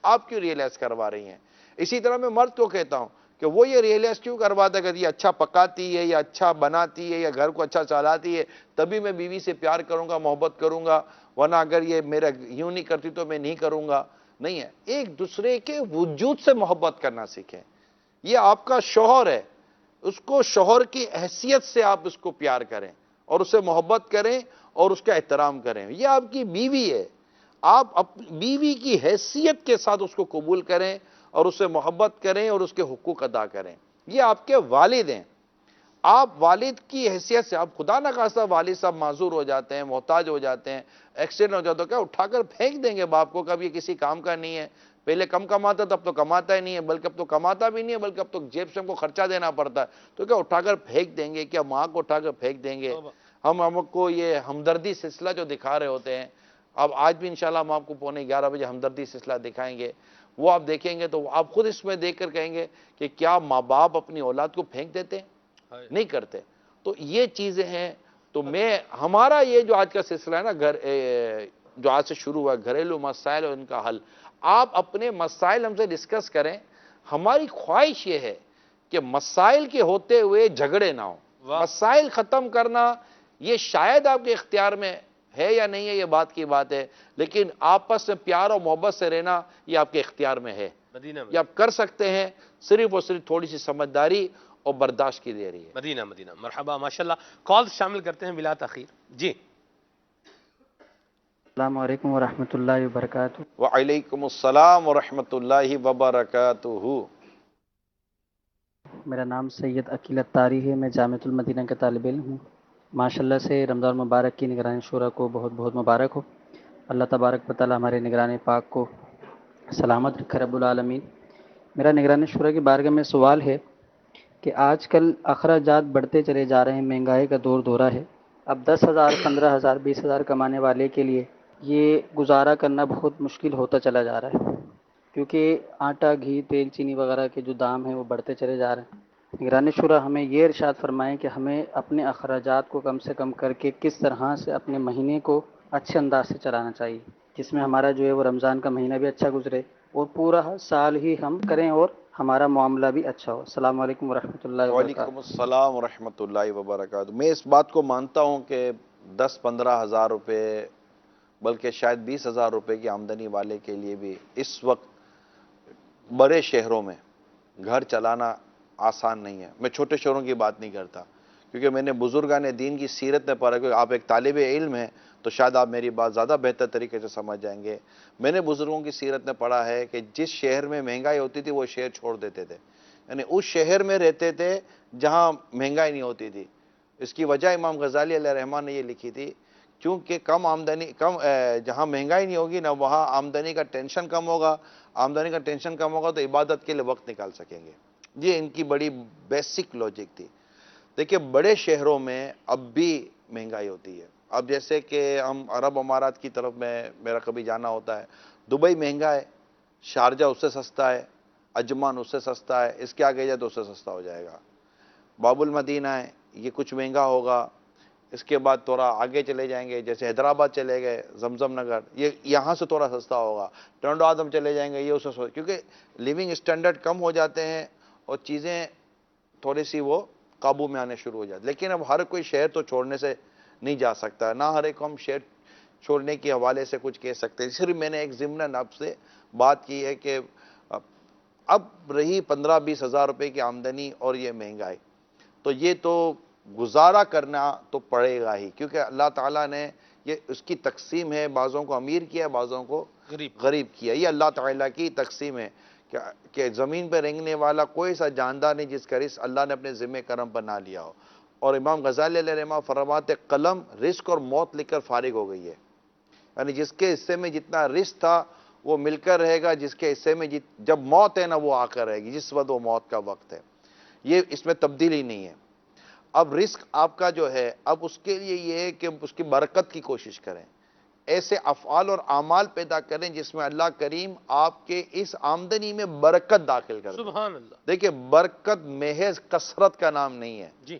آپ کیوں ریئلائز کروا رہی ہیں؟ اسی طرح میں مرد کو کہتا ہوں کہ وہ یہ ریئلائز کیوں کرواتا ہے کہ یہ اچھا پکاتی ہے، یا اچھا بناتی ہے، یا گھر کو اچھا چلاتی ہے، تبھی میں بیوی سے پیار کروں گا، محبت کروں گا، ورنہ اگر یہ میرا یوں نہیں کرتی تو میں نہیں کروں گا. نہیں ہے. ایک دوسرے کے وجود سے محبت کرنا سیکھیں. یہ آپ کا شوہر ہے، اس کو شوہر کی حیثیت سے آپ اس کو پیار کریں اور اسے محبت کریں اور اس کا احترام کریں. یہ آپ کی بیوی ہے، آپ بیوی کی حیثیت کے ساتھ اس کو قبول کریں اور اسے محبت کریں اور اس کے حقوق ادا کریں. یہ آپ کے والد ہیں، آپ والد کی حیثیت سے، آپ خدا نخواستہ والد صاحب معذور ہو جاتے ہیں، محتاج ہو جاتے ہیں، ایکسیڈنٹ ہو جاتا ہے، کیا اٹھا کر پھینک دیں گے باپ کو؟ کبھی کسی کام کا نہیں ہے. پہلے کم کماتا تب تو کماتا ہی نہیں ہے، بلکہ اب تو کماتا بھی نہیں ہے، بلکہ اب تو جیب سے ہم کو خرچہ دینا پڑتا ہے. تو کیا اٹھا کر پھینک دیں گے؟ کیا ماں کو اٹھا کر پھینک دیں گے؟ ہم کو یہ ہمدردی سلسلہ جو دکھا رہے ہوتے ہیں، اب آج بھی انشاءاللہ ہم آپ کو 11:15 ہمدردی سلسلہ دکھائیں گے. وہ آپ دیکھیں گے تو آپ خود اس میں دیکھ کر کہیں گے کہ کیا ماں باپ اپنی اولاد کو پھینک دیتے ہیں؟ نہیں کرتے. تو یہ چیزیں ہیں. تو ہمارا یہ جو آج کا سلسلہ ہے نا، جو آج سے شروع ہوا، گھریلو مسائل اور ان کا حل، آپ اپنے مسائل ہم سے ڈسکس کریں. ہماری خواہش یہ ہے کہ مسائل کے ہوتے ہوئے جھگڑے نہ ہوں. مسائل ختم کرنا یہ شاید آپ کے اختیار میں ہے یا نہیں ہے، یہ بات کی بات ہے، لیکن آپس میں پیار اور محبت سے رہنا یہ آپ کے اختیار میں ہے. یہ آپ کر سکتے ہیں، صرف اور صرف تھوڑی سی سمجھداری اور برداشت کی دے رہی ہے. مدینہ مرحبا، ماشاءاللہ. کال شامل کرتے ہیں بلا تاخیر. جی. السلام علیکم ورحمۃ اللہ وبرکاتہ. وعلیکم السلام ورحمۃ اللہ وبرکاتہ. میرا نام سید عقیل اتاری ہے، میں جامعۃ المدینہ کا طالب علم ہوں. ماشاءاللہ سے رمضان مبارک کی نگرانی شورا کو بہت بہت مبارک ہو. اللہ تبارک و تعالی ہمارے نگران پاک کو سلامت رکھے رب العالمین. میرا نگرانی شورا کی بارگاہ میں سوال ہے کہ آج کل اخراجات بڑھتے چلے جا رہے ہیں، مہنگائی کا دور دورہ ہے. اب 10,000 15,000 20,000 کمانے والے کے لیے یہ گزارا کرنا بہت مشکل ہوتا چلا جا رہا ہے، کیونکہ آٹا، گھی، تیل، چینی وغیرہ کے جو دام ہیں وہ بڑھتے چلے جا رہے ہیں. نگران شورا ہمیں یہ ارشاد فرمائیں کہ ہمیں اپنے اخراجات کو کم سے کم کر کے کس طرح سے اپنے مہینے کو اچھے انداز سے چلانا چاہیے، جس میں ہمارا جو ہے وہ رمضان کا مہینہ بھی اچھا گزرے اور پورا سال ہی ہم کریں اور ہمارا معاملہ بھی اچھا ہو. السلام علیکم ورحمۃ اللہ وبرکاتہ. وعلیکم السلام ورحمۃ اللہ وبرکاتہ. میں اس بات کو مانتا ہوں کہ 10-15 ہزار روپے، بلکہ شاید 20,000 روپے کی آمدنی والے کے لیے بھی اس وقت بڑے شہروں میں گھر چلانا آسان نہیں ہے. میں چھوٹے شہروں کی بات نہیں کرتا، کیونکہ میں نے بزرگان دین کی سیرت میں پڑھا، کیونکہ آپ ایک طالب علم ہیں تو شاید آپ میری بات زیادہ بہتر طریقے سے سمجھ جائیں گے. میں نے بزرگوں کی سیرت میں پڑھا ہے کہ جس شہر میں مہنگائی ہوتی تھی وہ شہر چھوڑ دیتے تھے، یعنی اس شہر میں رہتے تھے جہاں مہنگائی نہیں ہوتی تھی. اس کی وجہ امام غزالی علیہ رحمٰن نے یہ لکھی تھی، کیونکہ جہاں مہنگائی نہیں ہوگی نا وہاں آمدنی کا ٹینشن کم ہوگا، آمدنی کا ٹینشن کم ہوگا تو عبادت کے لیے وقت نکال سکیں گے. یہ ان کی بڑی بیسک لاجک تھی. دیکھیں بڑے شہروں میں اب بھی مہنگائی ہوتی ہے. اب جیسے کہ ہم عرب امارات کی طرف میں میرا کبھی جانا ہوتا ہے، دبئی مہنگا ہے، شارجہ اس سے سستا ہے، عجمان اس سے سستا ہے، اس کے آگے جائے تو اس سے سستا ہو جائے گا. باب المدینہ ہے، یہ کچھ مہنگا ہوگا. اس کے بعد تھوڑا آگے چلے جائیں گے، جیسے حیدرآباد چلے گئے، زمزم نگر، یہ یہاں سے تھوڑا سستا ہوگا. ٹرنڈو آدم چلے جائیں گے، یہ اس سے، کیونکہ لیونگ اسٹینڈرڈ کم ہو جاتے ہیں اور چیزیں تھوڑی سی وہ قابو میں آنے شروع ہو جاتے. لیکن اب ہر کوئی شہر تو چھوڑنے سے نہیں جا سکتا، نہ ہر ایک ہم شہر چھوڑنے کے حوالے سے کچھ کہہ سکتے ہیں. صرف میں نے ایک ضمناً آپ سے بات کی ہے کہ اب رہی 15-20 ہزار روپے کی آمدنی اور یہ مہنگائی، تو یہ تو گزارا کرنا تو پڑے گا ہی، کیونکہ اللہ تعالیٰ نے یہ اس کی تقسیم ہے، بعضوں کو امیر کیا، بعضوں کو غریب کیا. یہ اللہ تعالیٰ کی تقسیم ہے کہ زمین پہ رینگنے والا کوئی سا جاندار نہیں جس کا رزق اللہ نے اپنے ذمہ کرم پر نہ لیا ہو. اور امام غزالی علیہ رحمہ فرماتے قلم رزق اور موت لکھ کر فارغ ہو گئی ہے، یعنی جس کے حصے میں جتنا رزق تھا وہ مل کر رہے گا، جس کے حصے میں جب موت ہے نا وہ آ کر رہے گی، جس وقت وہ موت کا وقت ہے. یہ اس میں تبدیلی نہیں ہے. اب رزق آپ کا جو ہے، اب اس کے لیے یہ ہے کہ اس کی برکت کی کوشش کریں، ایسے افعال اور اعمال پیدا کریں جس میں اللہ کریم آپ کے اس آمدنی میں برکت داخل کر دے. سبحان اللہ. دیکھیں برکت محض کثرت کا نام نہیں ہے. جی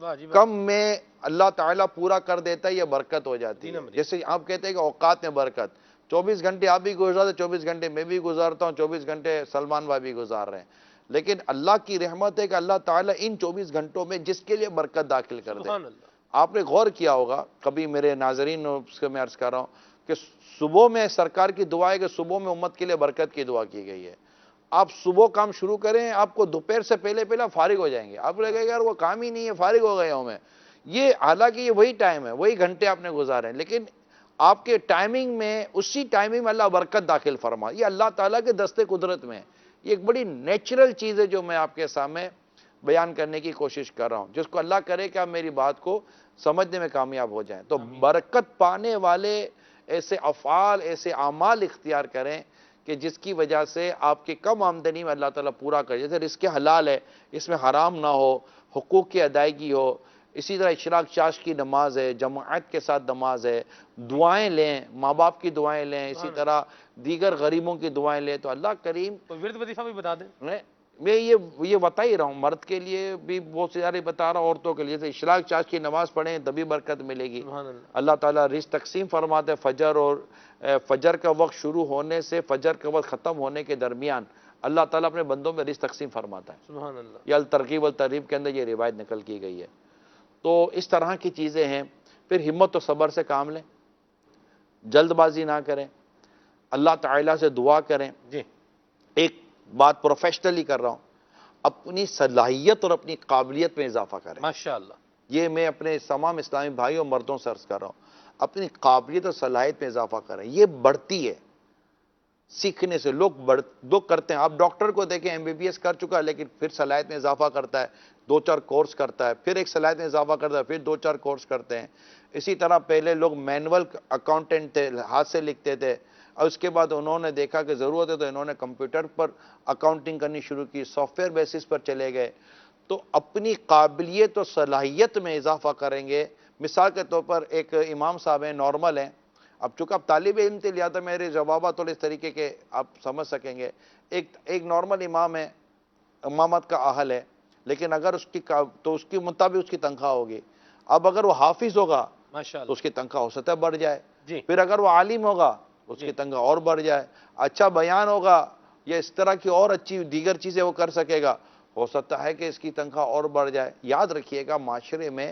واہ جی واہ. کم میں اللہ تعالیٰ پورا کر دیتا ہے، یہ برکت ہو جاتی ہے. جیسے آپ کہتے ہیں کہ اوقات میں برکت، 24 گھنٹے آپ بھی گزارتے، 24 گھنٹے میں بھی گزارتا ہوں، 24 گھنٹے سلمان بھائی بھی گزار رہے ہیں. لیکن اللہ کی رحمت ہے کہ اللہ تعالیٰ ان 24 گھنٹوں میں جس کے لیے برکت داخل کر دے. سبحان اللہ. آپ نے غور کیا ہوگا، کبھی میرے ناظرین سے میں عرض کر رہا ہوں کہ صبح میں سرکار کی دعا ہے کہ صبح میں امت کے لیے برکت کی دعا کی گئی ہے. آپ صبح کام شروع کریں، آپ کو دوپہر سے پہلے فارغ ہو جائیں گے. آپ لگے گا یار وہ کام ہی نہیں ہے، فارغ ہو گیا ہوں میں. یہ حالانکہ یہ وہی ٹائم ہے، وہی گھنٹے آپ نے گزارے ہیں، لیکن آپ کے ٹائمنگ میں، اسی ٹائمنگ میں اللہ برکت داخل فرما. یہ اللہ تعالیٰ کے دستے قدرت میں ہے. یہ ایک بڑی نیچرل چیز ہے جو میں آپ کے سامنے بیان کرنے کی کوشش کر رہا ہوں، جس کو اللہ کرے کہ آپ میری بات کو سمجھنے میں کامیاب ہو جائیں. تو برکت پانے والے ایسے افعال، ایسے اعمال اختیار کریں کہ جس کی وجہ سے آپ کی کم آمدنی میں اللہ تعالیٰ پورا کرے. جیسے رزق حلال ہے، اس میں حرام نہ ہو، حقوق کی ادائیگی ہو. اسی طرح اشراق چاش کی نماز ہے، جماعت کے ساتھ نماز ہے، دعائیں لیں، ماں باپ کی دعائیں لیں، اسی طرح دیگر غریبوں کی دعائیں لیں. تو اللہ کریم تو ورد وظیفہ بھی بتا دیں. میں یہ بتا ہی رہا ہوں، مرد کے لیے بھی بہت سارے بتا رہا ہوں، عورتوں کے لیے. اشراق چاش کی نماز پڑھیں تبھی برکت ملے گی. اللہ تعالیٰ رزق تقسیم فرماتے ہیں. فجر کا وقت شروع ہونے سے فجر کا وقت ختم ہونے کے درمیان اللہ تعالیٰ اپنے بندوں میں رزق تقسیم فرماتا ہے. سبحان اللہ. یہ الترغیب والترہیب کے اندر یہ روایت نقل کی گئی ہے. تو اس طرح کی چیزیں ہیں. پھر ہمت و صبر سے کام لیں، جلد بازی نہ کریں، اللہ تعالیٰ سے دعا کریں. جی ایک بات پروفیشنلی کر رہا ہوں، اپنی صلاحیت اور اپنی قابلیت میں اضافہ کریں. ماشاءاللہ. یہ میں اپنے تمام اسلامی بھائیوں اور مردوں سے عرض کر رہا ہوں، اپنی قابلیت اور صلاحیت میں اضافہ کریں. یہ بڑھتی ہے سیکھنے سے. لوگ کرتے ہیں. آپ ڈاکٹر کو دیکھیں، MBBS کر چکا ہے لیکن پھر صلاحیت میں اضافہ کرتا ہے، 2-4 کورس کرتا ہے، پھر ایک صلاحیت میں اضافہ کرتا ہے، پھر 2-4 کورس کرتے ہیں. اسی طرح پہلے لوگ مینول اکاؤنٹنٹ تھے، ہاتھ سے لکھتے تھے، اور اس کے بعد انہوں نے دیکھا کہ ضرورت ہے تو انہوں نے کمپیوٹر پر اکاؤنٹنگ کرنی شروع کی، سافٹ ویئر بیسس پر چلے گئے. تو اپنی قابلیت اور صلاحیت میں اضافہ کریں گے. مثال کے طور پر ایک امام صاحب ہیں، نارمل ہیں. اب چونکہ آپ طالب علم تھے لہٰذا میرے جوابات اور اس طریقے کے آپ سمجھ سکیں گے. ایک نارمل امام ہے، امامت کا اہل ہے، لیکن اگر تو اس کے مطابق اس کی تنخواہ ہوگی. اب اگر وہ حافظ ہوگا تو اس کی تنخواہ ہو سکتا ہے بڑھ جائے. پھر اگر وہ عالم ہوگا اس کی تنخواہ اور بڑھ جائے. اچھا بیان ہوگا یا اس طرح کی اور اچھی دیگر چیزیں وہ کر سکے گا، ہو سکتا ہے کہ اس کی تنخواہ اور بڑھ جائے. یاد رکھیے گا، معاشرے میں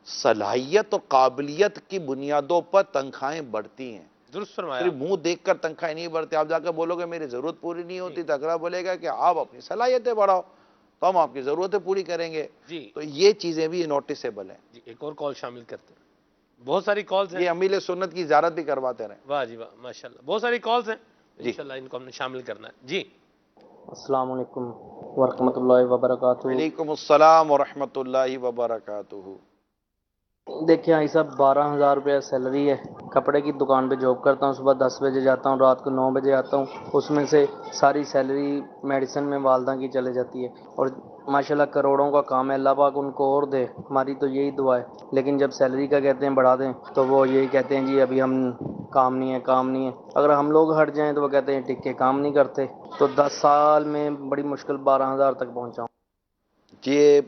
صلاحیت اور قابلیت کی بنیادوں پر تنخواہیں بڑھتی ہیں. درست فرمایا. صرف منہ دیکھ کر تنخواہیں نہیں بڑھتی. آپ جا کر بولو گے میری ضرورت پوری نہیں ہوتی تو اگلا بولے گا کہ آپ اپنی صلاحیتیں بڑھاؤ. تو ہم آپ کی ضرورتیں پوری کریں گے. جی تو یہ چیزیں بھی نوٹسیبل ہیں. جی، ایک اور کال شامل کرتے ہیں. بہت ساری کالز ہیں. یہ امیل سنت کی زیارت بھی کرواتے رہیں. واہ جی واہ، ماشاء اللہ، بہت ساری کالز ہیں. جی انشاءاللہ ان کو ہم نے شامل کرنا ہے. جی السلام علیکم ورحمۃ اللہ وبرکاتہ. وعلیکم السلام ورحمۃ اللہ وبرکاتہ. دیکھیں بھائی صاحب، 12,000 روپیہ سیلری ہے. کپڑے کی دکان پہ جاب کرتا ہوں. صبح 10 بجے جاتا ہوں، رات کو 9 بجے آتا ہوں. اس میں سے ساری سیلری میڈیسن میں والدہ کی چلے جاتی ہے. اور ماشاءاللہ کروڑوں کا کام ہے. اللہ پاک ان کو اور دے، ہماری تو یہی دعا ہے. لیکن جب سیلری کا کہتے ہیں بڑھا دیں تو وہ یہی کہتے ہیں جی ابھی ہم کام نہیں ہے، کام نہیں ہے. اگر ہم لوگ ہٹ جائیں تو وہ کہتے ہیں ٹک کے کام نہیں کرتے. تو 10 سال میں بڑی مشکل 12,000 تک پہنچا ہوں. یہ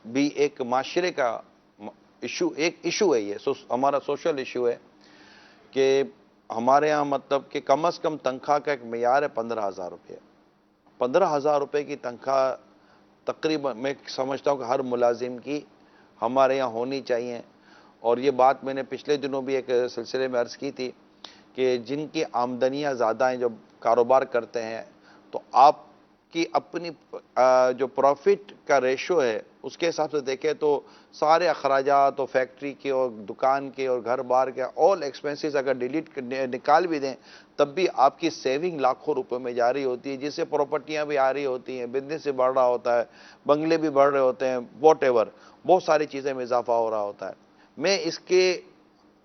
بھی ایک معاشرے کا ایشو، ایک ایشو ہے. یہ ہمارا سوشل ایشو ہے کہ ہمارے ہاں مطلب کہ کم از کم تنخواہ کا ایک معیار ہے 15,000 روپے. 15,000 روپے کی تنخواہ تقریباً میں سمجھتا ہوں کہ ہر ملازم کی ہمارے یہاں ہونی چاہیے. اور یہ بات میں نے پچھلے دنوں بھی ایک سلسلے میں عرض کی تھی کہ جن کی آمدنیاں زیادہ ہیں، جو کاروبار کرتے ہیں، تو آپ کی اپنی جو پروفٹ کا ریشو ہے اس کے حساب سے دیکھیں تو سارے اخراجات اور فیکٹری کے اور دکان کے اور گھر بار کے آل ایکسپینسز اگر نکال بھی دیں تب بھی آپ کی سیونگ لاکھوں روپے میں جا رہی ہوتی ہے، جس سے پراپرٹیاں بھی آ رہی ہوتی ہیں، بزنس سے بڑھ رہا ہوتا ہے، بنگلے بھی بڑھ رہے ہوتے ہیں، واٹ ایور بہت ساری چیزیں میں اضافہ ہو رہا ہوتا ہے. میں اس کے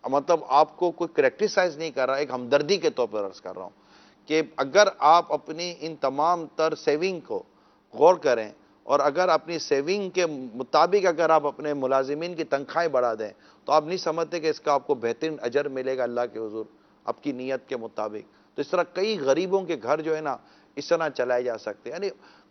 مطلب آپ کو کوئی کریکٹیسائز نہیں کر رہا، ایک ہمدردی کے طور پر عرض کر رہا ہوں کہ اگر آپ اپنی ان تمام تر سیونگ کو غور کریں اور اگر اپنی سیونگ کے مطابق اگر آپ اپنے ملازمین کی تنخواہیں بڑھا دیں تو آپ نہیں سمجھتے کہ اس کا آپ کو بہترین اجر ملے گا اللہ کے حضور آپ کی نیت کے مطابق. تو اس طرح کئی غریبوں کے گھر جو ہے نا اس طرح چلائے جا سکتے ہیں. یعنی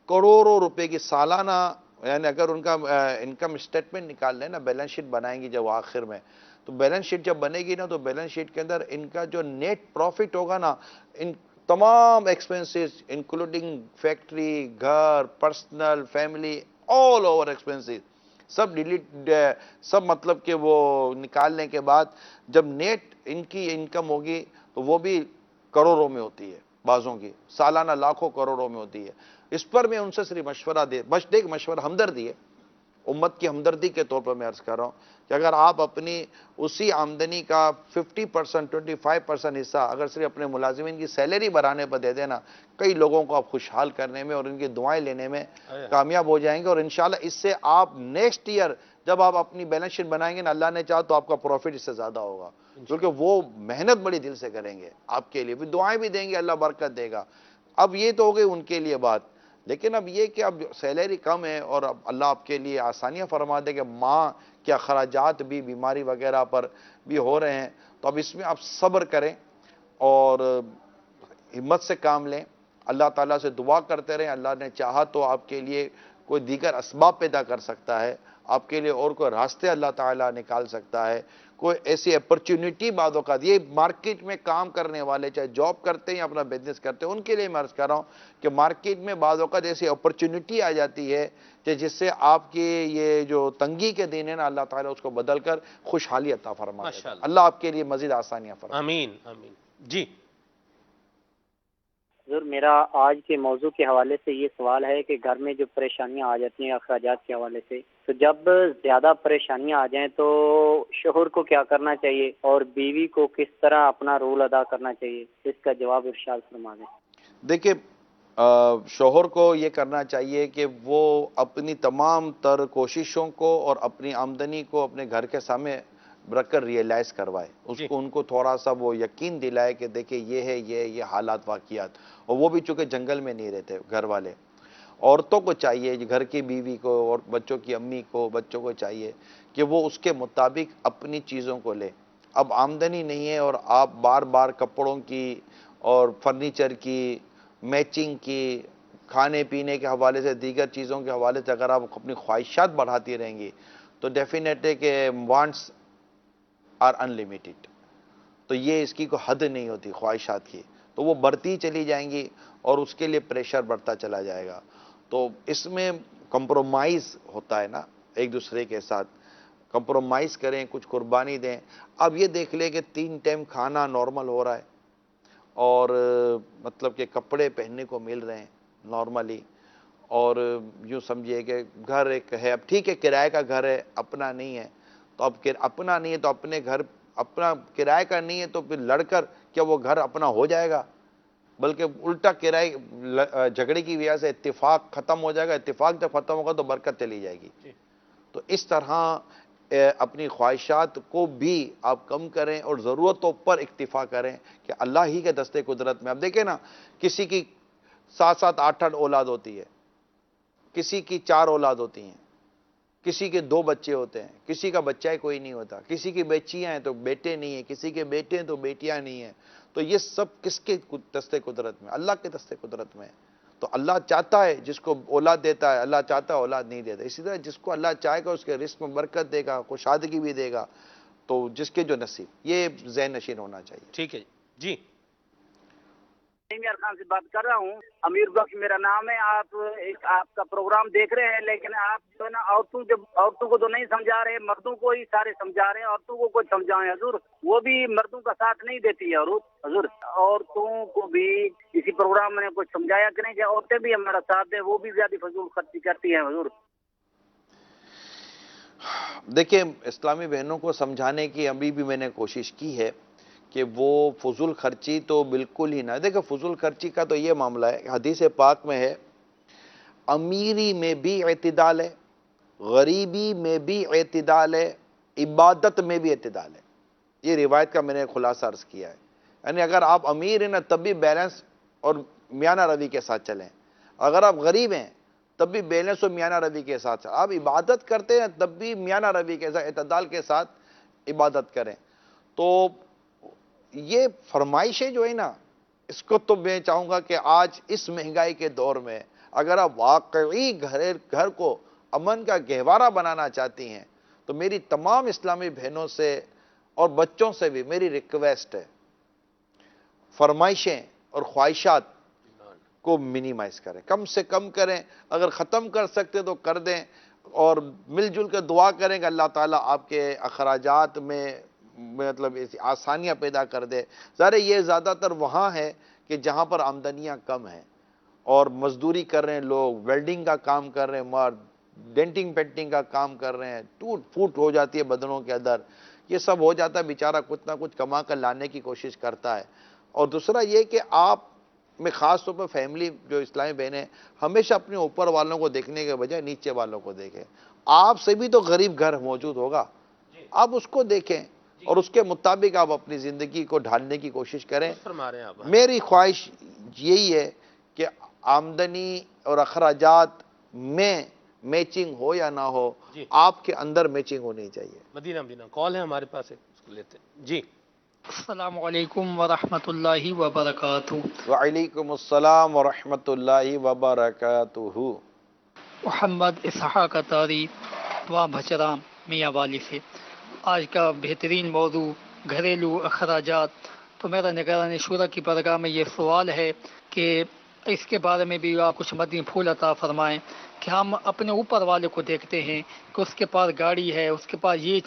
کروڑوں روپے کی سالانہ، یعنی اگر ان کا انکم اسٹیٹمنٹ نکال لیں نا، بیلنس شیٹ بنائیں گی جب آخر میں، تو بیلنس شیٹ جب بنے گی نا تو بیلنس شیٹ کے اندر ان کا جو نیٹ پروفٹ ہوگا نا، ان تمام ایکسپنسز انکلوڈنگ فیکٹری، گھر، personal, family, all over expenses سب ڈیلیٹ، سب مطلب کہ وہ نکالنے کے بعد جب نیٹ ان کی انکم ہوگی تو وہ بھی کروڑوں میں ہوتی ہے، بعضوں کی سالانہ لاکھوں کروڑوں میں ہوتی ہے. اس پر میں ان سے صرف مشورہ مشورہ ہمدردی ہے، امت کی ہمدردی کے طور پر میں عرض کر رہا ہوں کہ اگر آپ اپنی اسی آمدنی کا 50%، 25% حصہ اگر صرف اپنے ملازمین کی سیلری بڑھانے پر دے دینا، کئی لوگوں کو آپ خوشحال کرنے میں اور ان کی دعائیں لینے میں کامیاب ہو جائیں گے. اور انشاءاللہ اس سے آپ نیکسٹ ایئر جب آپ اپنی بیلنس شیٹ بنائیں گے نا، اللہ نے چاہا تو آپ کا پروفٹ اس سے زیادہ ہوگا، کیونکہ وہ محنت بڑی دل سے کریں گے آپ کے لیے، بھی دعائیں بھی دیں گے، اللہ برکت دے گا. اب یہ تو ہو گئی ان کے لیے بات. لیکن اب یہ کہ اب سیلری کم ہے اور اب اللہ آپ کے لیے آسانیاں فرما دے کہ ماں کے اخراجات بھی بیماری وغیرہ پر بھی ہو رہے ہیں، تو اب اس میں آپ صبر کریں اور ہمت سے کام لیں، اللہ تعالیٰ سے دعا کرتے رہیں. اللہ نے چاہا تو آپ کے لیے کوئی دیگر اسباب پیدا کر سکتا ہے، آپ کے لیے اور کوئی راستے اللہ تعالیٰ نکال سکتا ہے، کوئی ایسی اپرچونٹی بعض اوقات یہ مارکیٹ میں کام کرنے والے چاہے جاب کرتے ہیں یا اپنا بزنس کرتے ہیں ان کے لیے میں عرض کر رہا ہوں کہ مارکیٹ میں بعض اوقات ایسی اپرچونٹی آ جاتی ہے کہ جس سے آپ کی یہ جو تنگی کے دن ہے نا اللہ تعالیٰ اس کو بدل کر خوشحالی عطا فرما دیتا ہے. اللہ آپ کے لیے مزید آسانیاں فرمائے. آمین آمین. جی حضور، میرا آج کے موضوع کے حوالے سے یہ سوال ہے کہ گھر میں جو پریشانیاں آ جاتی ہیں اخراجات کے حوالے سے، تو جب زیادہ پریشانیاں آ جائیں تو شوہر کو کیا کرنا چاہیے اور بیوی کو کس طرح اپنا رول ادا کرنا چاہیے، اس کا جواب ارشاد فرما دیں. دیکھیں شوہر کو یہ کرنا چاہیے کہ وہ اپنی تمام تر کوششوں کو اور اپنی آمدنی کو اپنے گھر کے سامنے رکھ کر ریئلائز کروائے، ان کو تھوڑا سا وہ یقین دلائے کہ دیکھیں یہ ہے یہ حالات واقعات. اور وہ بھی چونکہ جنگل میں نہیں رہتے گھر والے، عورتوں کو چاہیے، گھر کی بیوی کو اور بچوں کی امی کو، بچوں کو چاہیے کہ وہ اس کے مطابق اپنی چیزوں کو لے. اب آمدنی نہیں ہے اور آپ بار بار کپڑوں کی اور فرنیچر کی، میچنگ کی، کھانے پینے کے حوالے سے، دیگر چیزوں کے حوالے سے اگر آپ اپنی خواہشات بڑھاتی رہیں گی تو ڈیفینیٹلی کہ وانٹس آر انلمیٹڈ، تو یہ اس کی کوئی حد نہیں ہوتی خواہشات کی، تو وہ بڑھتی چلی جائیں گی اور اس کے لیے پریشر بڑھتا چلا جائے گا. تو اس میں کمپرومائز ہوتا ہے نا، ایک دوسرے کے ساتھ کمپرومائز کریں، کچھ قربانی دیں. اب یہ دیکھ لیں کہ 3 ٹائم کھانا نارمل ہو رہا ہے اور مطلب کہ کپڑے پہننے کو مل رہے ہیں نارملی، اور یوں سمجھیے کہ گھر ایک ہے، اب ٹھیک ہے کرائے کا گھر ہے، اپنا نہیں ہے، تو اب اپنا نہیں ہے تو اپنے گھر، اپنا کرائے کا نہیں ہے تو پھر لڑ کر کیا وہ گھر اپنا ہو جائے گا؟ بلکہ الٹا کرائے جھگڑے کی وجہ سے اتفاق ختم ہو جائے گا، اتفاق جب ختم ہوگا تو برکت چلی جائے گی۔ تو اس طرح اپنی خواہشات کو بھی آپ کم کریں اور ضرورتوں پر اکتفا کریں کہ اللہ ہی کے دستے قدرت میں۔ اب دیکھیں نا، کسی کی 7 8 اولاد ہوتی ہے، کسی کی 4 اولاد ہوتی ہیں، کسی کے 2 بچے ہوتے ہیں، کسی کا بچہ ہی کوئی نہیں ہوتا، کسی کی بچیاں ہیں تو بیٹے نہیں ہیں، کسی کے بیٹے ہیں تو بیٹیاں نہیں ہیں۔ تو یہ سب کس کے دستے قدرت میں؟ اللہ کے دستے قدرت میں۔ تو اللہ چاہتا ہے جس کو اولاد دیتا ہے، اللہ چاہتا ہے اولاد نہیں دیتا۔ اسی طرح جس کو اللہ چاہے گا اس کے رزق میں برکت دے گا، کشادگی بھی دے گا، تو جس کے جو نصیب، یہ ذہن نشین ہونا چاہیے۔ ٹھیک ہے جی۔ امیر خان سے بات کر رہا ہوں، امیر بخش میرا نام ہے۔ آپ کا پروگرام دیکھ رہے ہیں، لیکن آپ جو ہے نا عورتوں کو تو نہیں سمجھا رہے، مردوں کو ہی سارے سمجھا رہے ہیں۔ عورتوں کو کچھ سمجھائیں حضور، وہ بھی مردوں کا ساتھ نہیں دیتی ہے حضور۔ عورتوں کو بھی اسی پروگرام میں کچھ سمجھایا کریں کہ عورتیں بھی ہمارا ساتھ دیں، وہ بھی زیادہ فضول خرچی کرتی ہیں حضور۔ دیکھیں، اسلامی بہنوں کو سمجھانے کی ابھی بھی میں نے کوشش کی ہے کہ وہ فضول خرچی تو بالکل ہی نہ۔ دیکھیں، فضول خرچی کا تو یہ معاملہ ہے، حدیث پاک میں ہے امیری میں بھی اعتدال ہے، غریبی میں بھی اعتدال ہے، عبادت میں بھی اعتدال ہے۔ یہ روایت کا میں نے خلاصہ عرض کیا ہے۔ یعنی اگر آپ امیر ہیں نا تب بھی بیلنس اور میانہ روی کے ساتھ چلیں، اگر آپ غریب ہیں تب بھی بیلنس اور میانہ روی کے ساتھ چلیں، آپ عبادت کرتے ہیں تب بھی میانہ روی کے ساتھ، اعتدال کے ساتھ عبادت کریں۔ تو یہ فرمائشیں جو ہے نا، اس کو تو میں چاہوں گا کہ آج اس مہنگائی کے دور میں اگر آپ واقعی گھر کو امن کا گہوارہ بنانا چاہتی ہیں تو میری تمام اسلامی بہنوں سے اور بچوں سے بھی میری ریکویسٹ ہے، فرمائشیں اور خواہشات کو منیمائز کریں، کم سے کم کریں۔ اگر ختم کر سکتے تو کر دیں، اور مل جل کر دعا کریں کہ اللہ تعالیٰ آپ کے اخراجات میں مطلب آسانیاں پیدا کر دے۔ ظاہر یہ زیادہ تر وہاں ہے کہ جہاں پر آمدنیاں کم ہیں اور مزدوری کر رہے ہیں لوگ، ویلڈنگ کا کام کر رہے ہیں مرد، ڈینٹنگ پینٹنگ کا کام کر رہے ہیں، ٹوٹ پھوٹ ہو جاتی ہے بدنوں کے اندر، یہ سب ہو جاتا ہے، بیچارہ کچھ نہ کچھ کما کر لانے کی کوشش کرتا ہے۔ اور دوسرا یہ کہ آپ میں خاص طور پر فیملی جو اسلامی بہنیں ہمیشہ اپنے اوپر والوں کو دیکھنے کے بجائے نیچے والوں کو دیکھیں۔ آپ سے بھی تو غریب گھر موجود ہوگا، آپ اس کو دیکھیں اور اس کے مطابق آپ اپنی زندگی کو ڈھالنے کی کوشش کریں۔ فرما رہے ہیں آپ۔ میری خواہش یہی ہے کہ آمدنی اور اخراجات میں میچنگ ہو یا نہ ہو، آپ کے اندر میچنگ ہونی چاہیے۔ مدینہ کال ہے ہمارے پاس، اس کو لیتے ہیں جی۔ السلام علیکم ورحمۃ اللہ وبرکاتہ۔ وعلیکم السلام ورحمۃ اللہ وبرکاتہ۔ محمد اسحاق اطاری دعا بھچرام میاں والی سے۔ آج کا بہترین موضوع گھریلو اخراجات۔ تو میرا نگران شورا کی بارگاہ میں یہ سوال ہے کہ اس کے بارے میں بھی آپ کچھ مدنی پھول عطا فرمائیں کہ ہم اپنے اوپر والے کو دیکھتے ہیں کہ اس کے پاس گاڑی ہے، اس کے پاس یہ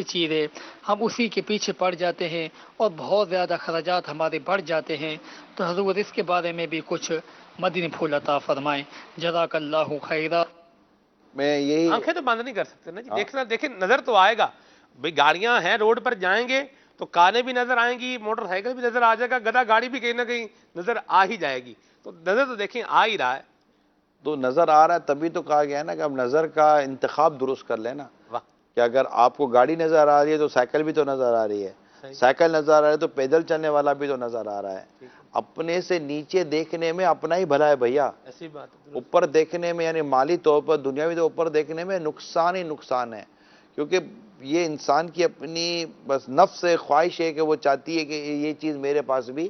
چیز ہے، ہم اسی کے پیچھے پڑ جاتے ہیں اور بہت زیادہ اخراجات ہمارے بڑھ جاتے ہیں۔ تو حضور اس کے بارے میں بھی کچھ مدنی پھول عطا فرمائیں، جزاک اللہ خیرہ۔ میں یہی آنکھیں تو بند نہیں کر سکتے نا جی، دیکھیں نظر تو آئے گا بھئی، گاڑیاں ہیں روڈ پر جائیں گے تو کاریں بھی نظر آئیں گی، موٹر سائیکل بھی نظر آ جائے گا، گدا گاڑی بھی کہیں نہ کہیں نظر آ ہی جائے گی۔ تو نظر تو دیکھیں آ ہی رہا ہے۔ تو نظر آ رہا ہے، تبھی تو کہا گیا ہے نا کہ اب نظر کا انتخاب درست کر لینا، واہ، کہ اگر آپ کو گاڑی نظر آ رہی ہے تو سائیکل بھی تو نظر آ رہی ہے، سائیکل نظر آ رہا ہے تو پیدل چلنے والا بھی تو نظر آ رہا ہے۔ اپنے سے نیچے دیکھنے میں اپنا ہی بھلا ہے بھیا، ایسی بات ہے۔ اوپر دیکھنے میں یعنی مالی طور پر دنیاوی طور پر دیکھنے میں نقصان ہی نقصان ہے، کیونکہ یہ انسان کی اپنی بس نفس خواہش ہے کہ وہ چاہتی ہے کہ یہ چیز میرے پاس بھی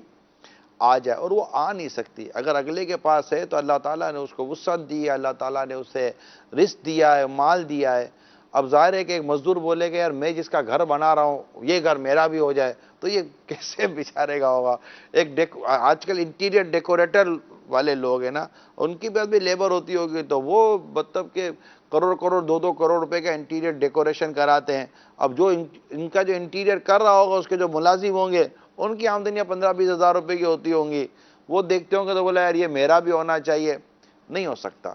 آ جائے، اور وہ آ نہیں سکتی۔ اگر اگلے کے پاس ہے تو اللہ تعالیٰ نے اس کو وسعت دی ہے، اللہ تعالیٰ نے اسے رزق دیا ہے، مال دیا ہے۔ اب ظاہر ہے کہ ایک مزدور بولے کہ یار میں جس کا گھر بنا رہا ہوں یہ گھر میرا بھی ہو جائے، تو یہ کیسے بیچارے گا ہوگا۔ آج کل انٹیریئر ڈیکوریٹر والے لوگ ہیں نا، ان کی پاس بھی لیبر ہوتی ہوگی تو وہ مطلب کہ کروڑ 2 کروڑ روپے کا انٹیریئر ڈیکوریشن کراتے ہیں۔ اب جو ان کا جو انٹیریئر کر رہا ہوگا اس کے جو ملازم ہوں گے ان کی آمدنیاں 15-20 ہزار روپے کی ہوتی ہوں گی، وہ دیکھتے ہوں گے تو بولا یار یہ میرا بھی ہونا چاہیے۔ نہیں ہو سکتا.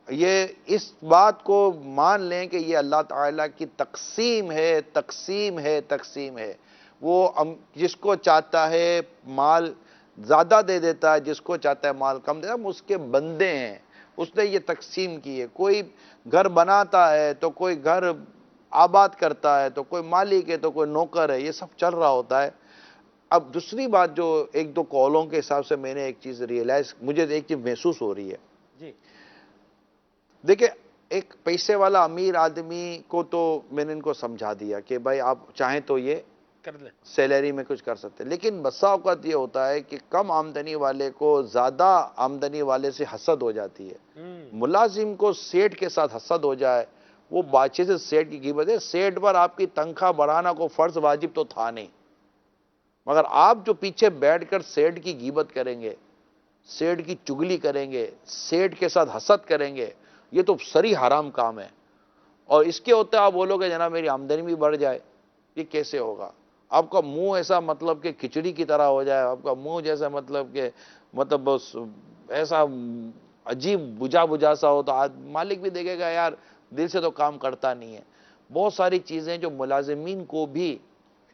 یہ اس بات کو مان لیں کہ یہ اللہ تعالیٰ کی تقسیم ہے، تقسیم ہے، تقسیم ہے. وہ جس کو چاہتا ہے مال زیادہ دے دیتا ہے، جس کو چاہتا ہے مال کم دیتا ہے. ہم اس کے بندے ہیں، اس نے یہ تقسیم کی ہے. کوئی گھر بناتا ہے تو کوئی گھر آباد کرتا ہے، تو کوئی مالک ہے تو کوئی نوکر ہے. یہ سب چل رہا ہوتا ہے. اب دوسری بات جو ایک دو کالوں کے حساب سے میں نے ایک چیز ریئلائز، مجھے ایک چیز محسوس ہو رہی ہے. جی دیکھیں ایک پیسے والا امیر آدمی کو تو میں نے ان کو سمجھا دیا کہ بھائی آپ چاہیں تو یہ کر لیں. سیلری میں کچھ کر سکتے ہیں، لیکن بسا اوقات یہ ہوتا ہے کہ کم آمدنی والے کو زیادہ آمدنی والے سے حسد ہو جاتی ہے. ملازم کو سیٹ کے ساتھ حسد ہو جائے، وہ باچے سے سیٹ کی قیمت ہے. سیٹ پر آپ کی تنخواہ بڑھانا کو فرض واجب تو تھا نہیں، مگر آپ جو پیچھے بیٹھ کر سیٹ کی غیبت کریں گے، سیٹ کی چگلی کریں گے، سیٹ کے ساتھ حسد کریں گے، یہ تو سری حرام کام ہے. اور اس کے ہوتے آپ بولو کہ جناب میری آمدنی بھی بڑھ جائے، یہ کیسے ہوگا؟ آپ کا منہ ایسا مطلب کہ کھچڑی کی طرح ہو جائے، آپ کا منہ جیسا مطلب کہ بس ایسا عجیب بجھا بجھا سا ہو، تو مالک بھی دیکھے گا یار دل سے تو کام کرتا نہیں ہے. بہت ساری چیزیں جو ملازمین کو بھی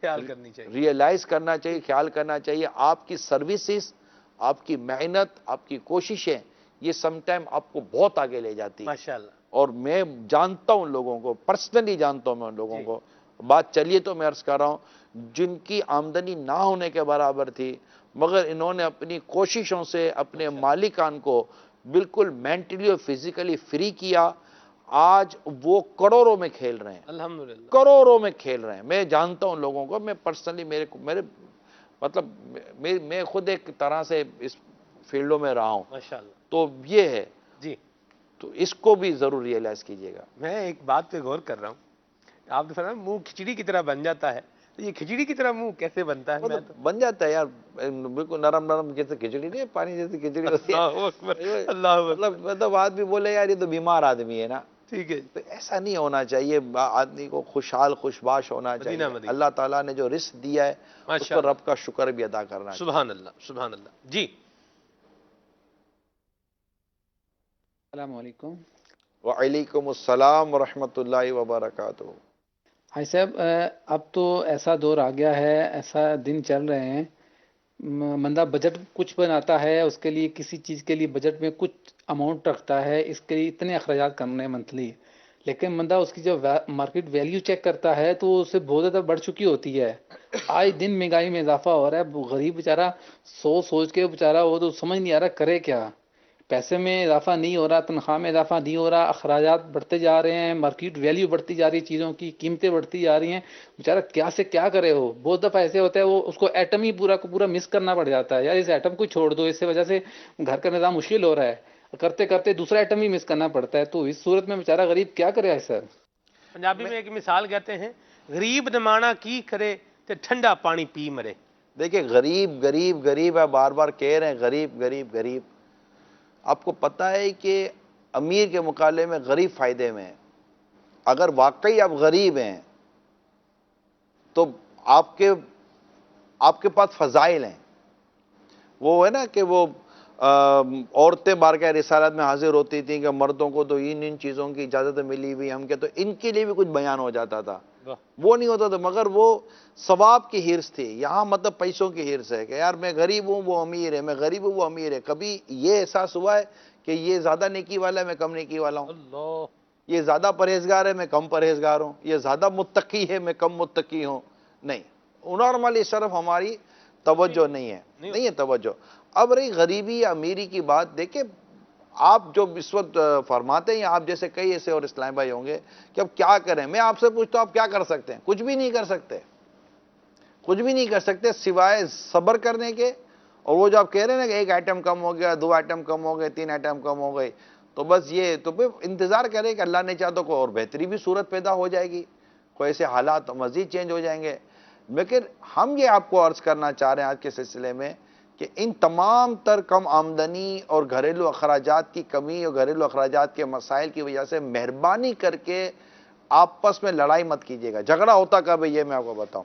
خیال کرنی چاہیے. ریئلائز کرنا چاہیے، خیال کرنا چاہیے. آپ کی سروسز، آپ کی محنت، آپ کی کوششیں، یہ سم ٹائم آپ کو بہت آگے لے جاتی ہے. ماشاءاللہ. اور میں جانتا ہوں ان لوگوں کو، پرسنلی جانتا ہوں میں ان لوگوں کو. بات چلیے تو میں عرض کر رہا ہوں جن کی آمدنی نہ ہونے کے برابر تھی، مگر انہوں نے اپنی کوششوں سے اپنے مالکان کو بالکل مینٹلی اور فزیکلی فری کیا. آج وہ کروڑوں میں کھیل رہے ہیں، الحمدللہ. کروڑوں میں کھیل رہے ہیں. میں جانتا ہوں لوگوں کو، میں پرسنلی میرے مطلب میں خود ایک طرح سے اس فیلڈوں میں رہا ہوں. ماشاءاللہ. تو یہ ہے، جی تو اس کو بھی ضرور ریئلائز کیجیے گا. میں ایک بات پہ غور کر رہا ہوں. آپ نے فرمایا منہ کھچڑی کی طرح بن جاتا ہے، تو یہ کھچڑی کی طرح منہ کیسے بنتا ہے؟ میں مطلب بن جاتا ہے یار، بالکل نرم نرم جیسے کھچڑی نہیں، پانی جیسی کھچڑی ہوتی ہے. اللہ اکبر، اللہ اکبر. مطلب آدمی بولے یار یہ تو بیمار آدمی ہے نا. ٹھیک ہے. تو ایسا نہیں ہونا چاہیے. آدمی کو خوشحال خوشباش ہونا چاہیے. مدینہ مدینہ. اللہ تعالیٰ نے جو رزق دیا ہے اس ماشاء پر اللہ. رب کا شکر بھی ادا کرنا چاہیے. سبحان اللہ، سبحان اللہ. جی السلام علیکم. وعلیکم السلام ورحمۃ اللہ وبرکاتہ. ہائی صاحب، اب تو ایسا دور آ گیا ہے، ایسا دن چل رہے ہیں، بندہ بجٹ کچھ بناتا ہے، اس کے لیے کسی چیز کے لیے بجٹ میں کچھ اماؤنٹ رکھتا ہے، اس کے لیے اتنے اخراجات کرنے منتھلی، لیکن بندہ اس کی جو مارکیٹ ویلیو چیک کرتا ہے تو اس سے بہت زیادہ بڑھ چکی ہوتی ہے. آج دن مہنگائی میں اضافہ ہو رہا ہے. غریب بیچارہ سوچ کے بیچارہ وہ تو سمجھ نہیں آ رہا کرے کیا. پیسے میں اضافہ نہیں ہو رہا، تنخواہ میں اضافہ نہیں ہو رہا، اخراجات بڑھتے جا رہے ہیں، مارکیٹ ویلیو بڑھتی جا رہی ہے، چیزوں کی قیمتیں بڑھتی جا رہی ہیں. بیچارہ کیا سے کیا کرے. ہو بہت دفعہ ایسے ہوتا ہے وہ اس کو ایٹم ہی پورا کو پورا مس کرنا پڑ جاتا ہے، یار اس ایٹم کو چھوڑ دو، اس سے وجہ سے گھر کا نظام مشکل ہو رہا ہے. کرتے کرتے دوسرا ایٹم ہی مس کرنا پڑتا ہے. تو اس صورت میں بیچارہ غریب کیا کرے سر؟ پنجابی میں ایک مثال کہتے ہیں، غریب نمانا کی کرے تے ٹھنڈا پانی پی مرے. دیکھیں غریب غریب غریب ہے، بار بار کہہ رہے ہیں غریب غریب غریب. آپ کو پتہ ہے کہ امیر کے مقابلے میں غریب فائدے میں ہے. اگر واقعی آپ غریب ہیں تو آپ کے پاس فضائل ہیں. وہ ہے نا کہ وہ عورتیں بارگاہ رسالت میں حاضر ہوتی تھیں کہ مردوں کو تو ان چیزوں کی اجازت ملی ہوئی، ہم کہ تو ان کے لیے بھی کچھ بیان ہو جاتا تھا. وہ نہیں ہوتا تھا، مگر وہ ثواب کی ہرس تھی. یہاں مطلب پیسوں کی ہرس ہے کہ یار میں غریب ہوں وہ امیر ہے، میں غریب ہوں وہ امیر ہے. کبھی یہ احساس ہوا ہے کہ یہ زیادہ نیکی والا ہے میں کم نیکی والا ہوں؟ اللہ. یہ زیادہ پرہیزگار ہے میں کم پرہیزگار ہوں؟ یہ زیادہ متقی ہے میں کم متقی ہوں؟ نہیں. نارملی اس طرف ہماری توجہ نہیں ہے توجہ. اب رہی غریبی یا امیری کی بات، دیکھیں آپ جو اس وقت فرماتے ہیں، آپ جیسے کئی ایسے اور اسلام بھائی ہوں گے کہ اب کیا کریں. میں آپ سے پوچھتا ہوں آپ کیا کر سکتے ہیں؟ کچھ بھی نہیں کر سکتے، کچھ بھی نہیں کر سکتے سوائے صبر کرنے کے. اور وہ جو آپ کہہ رہے ہیں نا کہ ایک آئٹم کم ہو گیا، 2 آئٹم کم ہو گئے، 3 آئٹم کم ہو گئی، تو بس یہ تو انتظار کریں کہ اللہ نے چاہا تو کوئی اور بہتری بھی صورت پیدا ہو جائے گی، کوئی ایسے حالات مزید چینج ہو جائیں گے. لیکن ہم یہ آپ کو عرض کرنا چاہ رہے ہیں آج کے سلسلے میں کہ ان تمام تر کم آمدنی اور گھریلو اخراجات کی کمی اور گھریلو اخراجات کے مسائل کی وجہ سے مہربانی کر کے آپس میں لڑائی مت کیجیے گا. جھگڑا ہوتا کب ہے یہ میں آپ کو بتاؤں،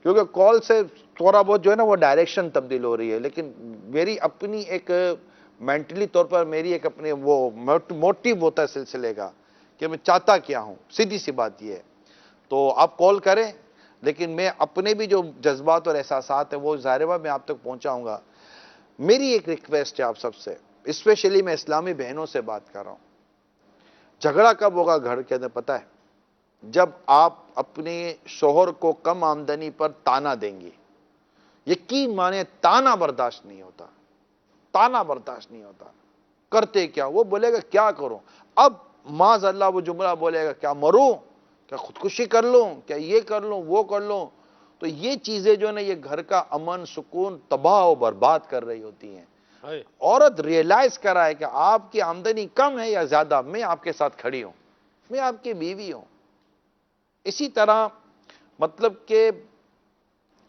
کیونکہ کال سے تھوڑا بہت جو ہے نا وہ ڈائریکشن تبدیل ہو رہی ہے. لیکن میری اپنی ایک مینٹلی طور پر میری ایک اپنے وہ موٹیو ہوتا ہے سلسلے کا کہ میں چاہتا کیا ہوں. سیدھی سی بات یہ ہے. تو آپ کال کریں، لیکن میں اپنے بھی جو جذبات اور احساسات ہیں وہ ظاہر ہے میں آپ تک پہنچاؤں گا. میری ایک ریکویسٹ ہے آپ سب سے، اسپیشلی میں اسلامی بہنوں سے بات کر رہا ہوں. جھگڑا کب ہوگا گھر کے اندر پتہ ہے؟ جب آپ اپنے شوہر کو کم آمدنی پر تانا دیں گے. یقین مانے تانا برداشت نہیں ہوتا، تانا برداشت نہیں ہوتا. کرتے کیا؟ وہ بولے گا کیا کروں؟ اب معاذ اللہ وہ جملہ بولے گا کیا مروں؟ کیا خودکشی کر لوں؟ کیا یہ کر لوں وہ کر لوں؟ تو یہ چیزیں جو نا یہ گھر کا امن سکون تباہ و برباد کر رہی ہوتی ہیں. عورت ریئلائز کرائے کہ آپ کی آمدنی کم ہے یا زیادہ، میں آپ کے ساتھ کھڑی ہوں، میں آپ کی بیوی ہوں. اسی طرح مطلب کہ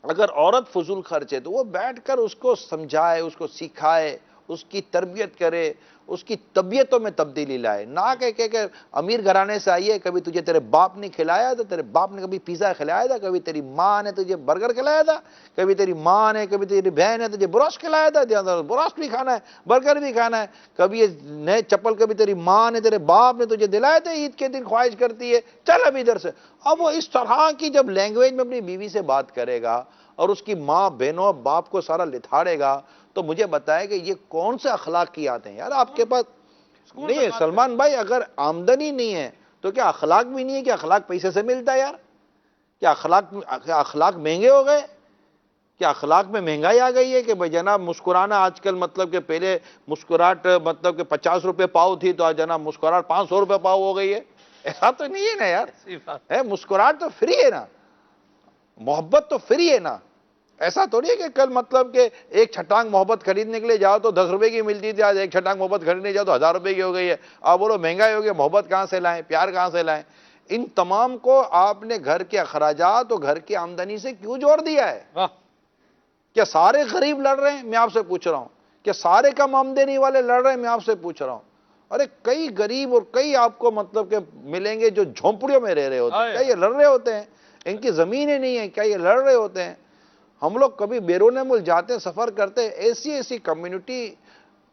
اگر عورت فضول خرچ ہے تو وہ بیٹھ کر اس کو سمجھائے، اس کو سکھائے، اس کی تربیت کرے، اس کی طبیعتوں میں تبدیلی لائے. نہ کہ امیر گھرانے سے آئیے، کبھی تجھے تیرے باپ نے کھلایا تھا، تیرے باپ نے کبھی پیزا کھلایا تھا، کبھی تیری ماں نے تجھے برگر کھلایا تھا، کبھی تیری ماں نے، کبھی تیری بہن نے تجھے بروسٹ کھلایا تھا، بروسٹ بھی کھانا ہے، برگر بھی کھانا ہے. کبھی یہ نئے چپل کبھی تیری ماں نے تیرے باپ نے تجھے دلائے تھے، عید کے دن خواہش کرتی ہے چل اب ادھر سے. اب وہ اس طرح کی جب لینگویج میں اپنی بیوی سے بات کرے گا اور اس کی ماں بہنوں باپ کو سارا لتھاڑے گا، تو مجھے بتائے کہ یہ کون سے اخلاق کی آتے ہیں یار آپ کے پاس؟ نہیں ہے سلمان بھائی، اگر آمدنی نہیں ہے تو کیا اخلاق بھی نہیں ہے؟ کہ اخلاق پیسے سے ملتا ہے یار؟ کیا اخلاق مہنگے ہو گئے؟ کیا اخلاق میں مہنگائی آ گئی ہے کہ بھائی جناب مسکرانا آج کل مطلب کہ پہلے مسکراہٹ مطلب کہ 50 روپے پاؤ تھی تو آج جناب مسکراہٹ 500 روپے پاؤ ہو گئی ہے؟ ایسا تو نہیں ہے نا یار. مسکراہٹ تو فری ہے نا، محبت تو فری ہے نا. ایسا تھوڑی ہے کہ کل مطلب کہ ایک چھٹانگ محبت خریدنے کے لیے جاؤ تو 10 روپے کی ملتی تھی، آج ایک چھٹانگ محبت خریدنے جاؤ تو 1000 روپے کی ہو گئی ہے. آپ بولو مہنگائی ہو گئی، محبت کہاں سے لائیں؟ پیار کہاں سے لائیں؟ ان تمام کو آپ نے گھر کے اخراجات اور گھر کی آمدنی سے کیوں جوڑ دیا ہے؟ کیا سارے غریب لڑ رہے ہیں؟ میں آپ سے پوچھ رہا ہوں. کیا سارے کم آمدنی والے لڑ رہے ہیں؟ میں آپ سے پوچھ رہا ہوں. ارے کئی غریب اور کئی آپ کو مطلب کہ ملیں گے جو جھونپڑیوں میں رہ رہے ہوتے ہیں. کیا یہ لڑ رہے ہوتے ہیں؟ ان کی زمینیں نہیں ہیں، کیا یہ لڑ رہے ہوتے ہیں؟ ہم لوگ کبھی بیرون ملک جاتے ہیں، سفر کرتے ہیں، ایسی کمیونٹی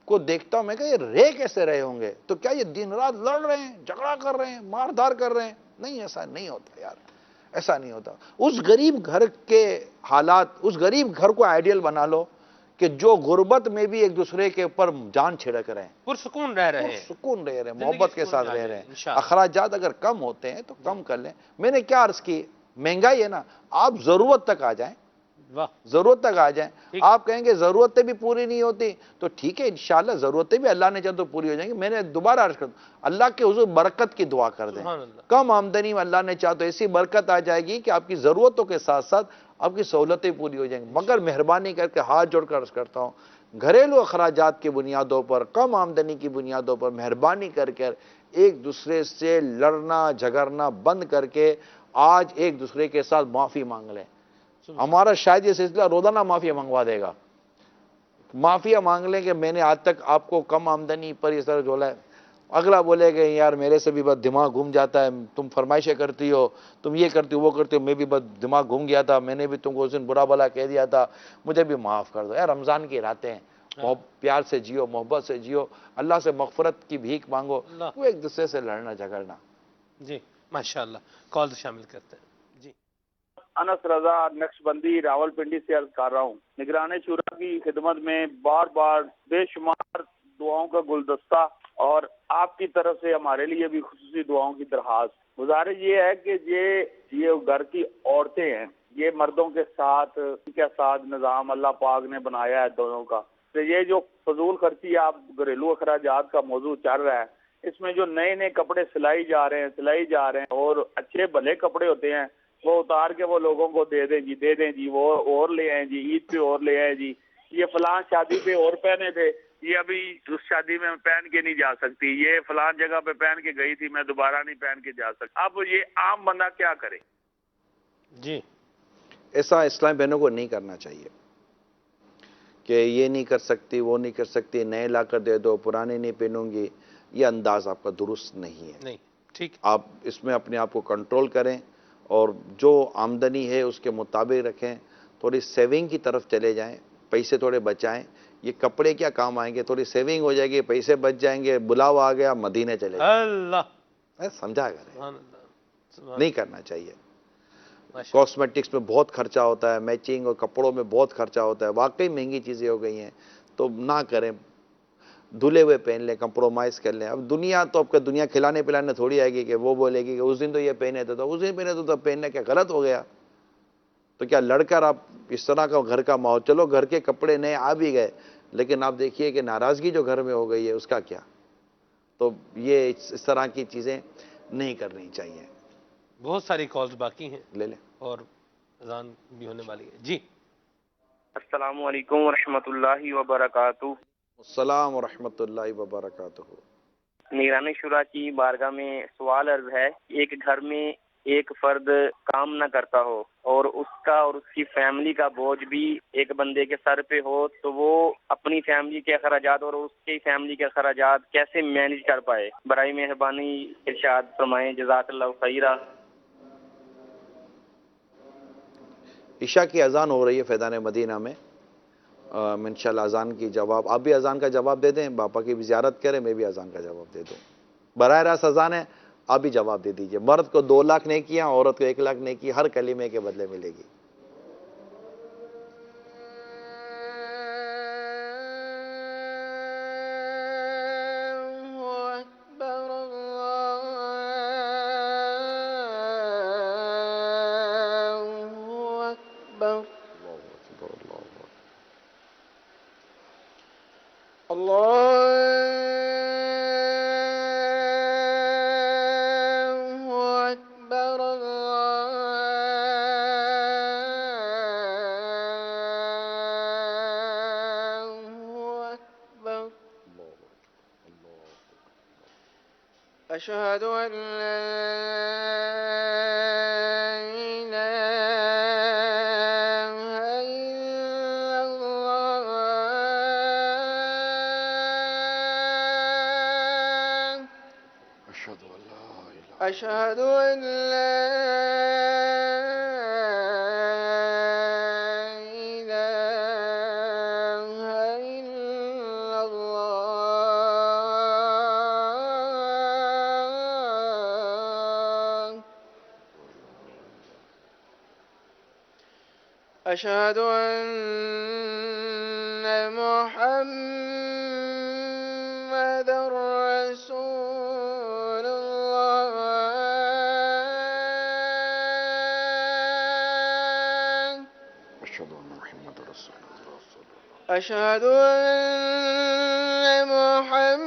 کو دیکھتا ہوں میں کہ یہ رہ کیسے رہے ہوں گے؟ تو کیا یہ دن رات لڑ رہے ہیں، جھگڑا کر رہے ہیں، ماردار کر رہے ہیں؟ نہیں، ایسا نہیں ہوتا یار، ایسا نہیں ہوتا. اس غریب گھر کے حالات، اس غریب گھر کو آئیڈیل بنا لو کہ جو غربت میں بھی ایک دوسرے کے اوپر جان چھڑک رہے ہیں، پرسکون رہ رہے ہیں، سکون رہ رہے ہیں، محبت کے ساتھ رہ رہے ہیں. انشاءاللہ. اخراجات اگر کم ہوتے ہیں تو کم کر لیں. میں نے کیا عرض کی؟ مہنگائی ہے نا، آپ ضرورت تک آ جائیں، ضرورت تک آ جائیں. آپ کہیں گے ضرورتیں بھی پوری نہیں ہوتی تو ٹھیک ہے، انشاءاللہ ضرورتیں بھی اللہ نے چاہا تو پوری ہو جائیں گی. میں نے دوبارہ عرض کر دوں، اللہ کے حضور برکت کی دعا کر دیں. کم آمدنی میں اللہ نے چاہا تو ایسی برکت آ جائے گی کہ آپ کی ضرورتوں کے ساتھ ساتھ آپ کی سہولتیں پوری ہو جائیں گی. مگر مہربانی کر کے ہاتھ جوڑ کر عرض کرتا ہوں، گھریلو اخراجات کی بنیادوں پر، کم آمدنی کی بنیادوں پر مہربانی کر کے ایک دوسرے سے لڑنا جھگڑنا بند کر کے آج ایک دوسرے کے ساتھ معافی مانگ لیں. ہمارا شاید یہ سلسلہ روزانہ معافی منگوا دے گا. معافیا مانگ لیں کہ میں نے آج تک آپ کو کم آمدنی پر اس طرح جھولا ہے. اگلا بولے کہ یار میرے سے بھی بس دماغ گھوم جاتا ہے، تم فرمائشیں کرتی ہو، تم یہ کرتی ہو وہ کرتی ہو، میں بھی بس دماغ گھوم گیا تھا، میں نے بھی تم کو اس دن برا بھلا کہہ دیا تھا، مجھے بھی معاف کر دو. یار رمضان کی راتیں ہیں، پیار سے جیو، محبت سے جیو، اللہ سے مغفرت کی بھیک مانگو. وہ ایک دوسرے سے لڑنا جھگڑنا. جی ماشاءاللہ، کال شامل کرتے ہیں. جی انس رضا نقشبندی راولپنڈی سے عرض کر رہا ہوں، نگران شورا کی خدمت میں بار بار بے شمار دعاؤں کا گلدستہ اور آپ کی طرف سے ہمارے لیے بھی خصوصی دعاؤں کی درخواست. گزارش یہ ہے کہ یہ گھر کی عورتیں ہیں، یہ مردوں کے ساتھ نظام اللہ پاک نے بنایا ہے دونوں کا. تو یہ جو فضول خرچی آپ گھریلو اخراجات کا موضوع چل رہا ہے، اس میں جو نئے کپڑے سلائی جا رہے ہیں اور اچھے بھلے کپڑے ہوتے ہیں وہ اتار کے وہ لوگوں کو دے دیں جی وہ اور لے آئیں جی، عید پہ اور لے آئیں جی، یہ فلان شادی پہ اور پہنے تھے، یہ ابھی اس شادی میں پہن کے نہیں جا سکتی، یہ فلان جگہ پہ پہن کے گئی تھی، میں دوبارہ نہیں پہن کے جا سکتا. اب یہ عام بندہ کیا کرے؟ جی ایسا اسلام بہنوں کو نہیں کرنا چاہیے کہ یہ نہیں کر سکتی، وہ نہیں کر سکتی، نئے لا کر دے دو، پرانے نہیں پہنوں گی. یہ انداز آپ کا درست نہیں ہے. نہیں ٹھیک، آپ اس میں اپنے آپ کو کنٹرول کریں اور جو آمدنی ہے اس کے مطابق رکھیں. تھوڑی سیونگ کی طرف چلے جائیں، پیسے تھوڑے بچائیں. یہ کپڑے کیا کام آئیں گے, تھوڑی سیونگ ہو جائے گی, پیسے بچ جائیں گے, بلاوا آ گیا مدینے چلے جائیں. اللہ سمجھا کریں, سبحان اللہ سبحان نہیں کرنا چاہیے. ماشاء اللہ. کاسمیٹکس میں بہت خرچہ ہوتا ہے, میچنگ اور کپڑوں میں بہت خرچہ ہوتا ہے, واقعی مہنگی چیزیں ہو گئی ہیں, تو نہ کریں. دھلے ہوئے پہن لیں, کمپرومائز کر لیں. اب دنیا تو اب دنیا کھلانے پلانے تھوڑی آئے گی کہ وہ بولے گی کہ اس دن تو یہ پہنے تھے, تو اس دن پہنے تو تب پہننا کیا غلط ہو گیا؟ تو کیا لڑ کر آپ اس طرح کا گھر کا ماحول, چلو گھر کے کپڑے نئے آ بھی گئے, لیکن آپ دیکھیے کہ ناراضگی جو گھر میں ہو گئی ہے اس کا کیا؟ تو یہ اس طرح کی چیزیں نہیں کرنی چاہیے. بہت ساری کالز باقی ہیں لے لیں. اور اذان بھی ہونے والی ہے. جی السلام علیکم ورحمۃ اللہ وبرکاتہ. السلام ورحمۃ اللہ وبرکاتہ. نگران شورا کی بارگاہ میں سوال عرض ہے. ایک گھر میں ایک فرد کام نہ کرتا ہو اور اس کا اور اس کی فیملی کا بوجھ بھی ایک بندے کے سر پہ ہو, تو وہ اپنی فیملی کے اخراجات اور اس کی فیملی کے اخراجات کیسے مینج کر پائے؟ برائے مہربانی ارشاد فرمائیں, جزاک اللہ خیرہ. عشاء کی اذان ہو رہی ہے فیضان مدینہ میں. انشاءاللہ اذان کی جواب, آپ بھی اذان کا جواب دے دیں, باپا کی بھی زیارت کریں, میں بھی اذان کا جواب دے دوں. براہ راست اذان ہے, آپ بھی جواب دے دیجئے. مرد کو 2 لاکھ نیکیاں, عورت کو 1 لاکھ نیکی ہر کلمے کے بدلے ملے گی. أشهد أن لا إله إلا الله. أشهد أن لا إله إلا الله. أشهد أن محمدا رسول الله. أشهد أن محمدا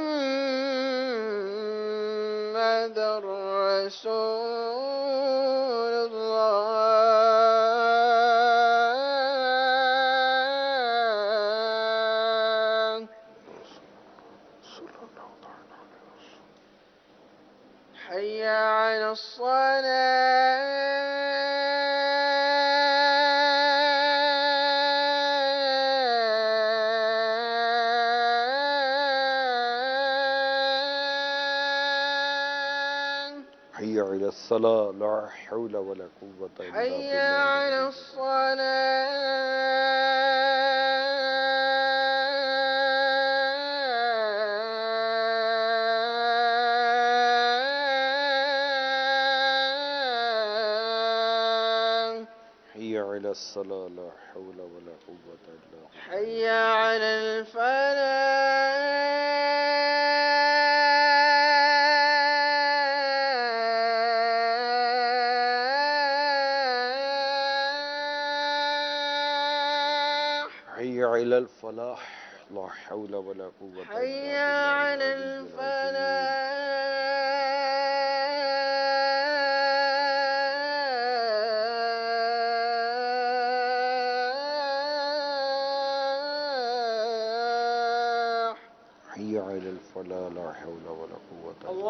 رسول الله. حي على الصلاة. حي على الصلاة. لا حول ولا قوة إلا حي بالله. على الصلاة. حي على الصلاة. لا حول ولا قوة إلا بالله. حي على الفلاح. حي على الفلاح. لا حول ولا قوة إلا حي بالله على العلي العظيم. الفلاح. حي على الفلاح. لا حول ولا قوة إلا بالله. الله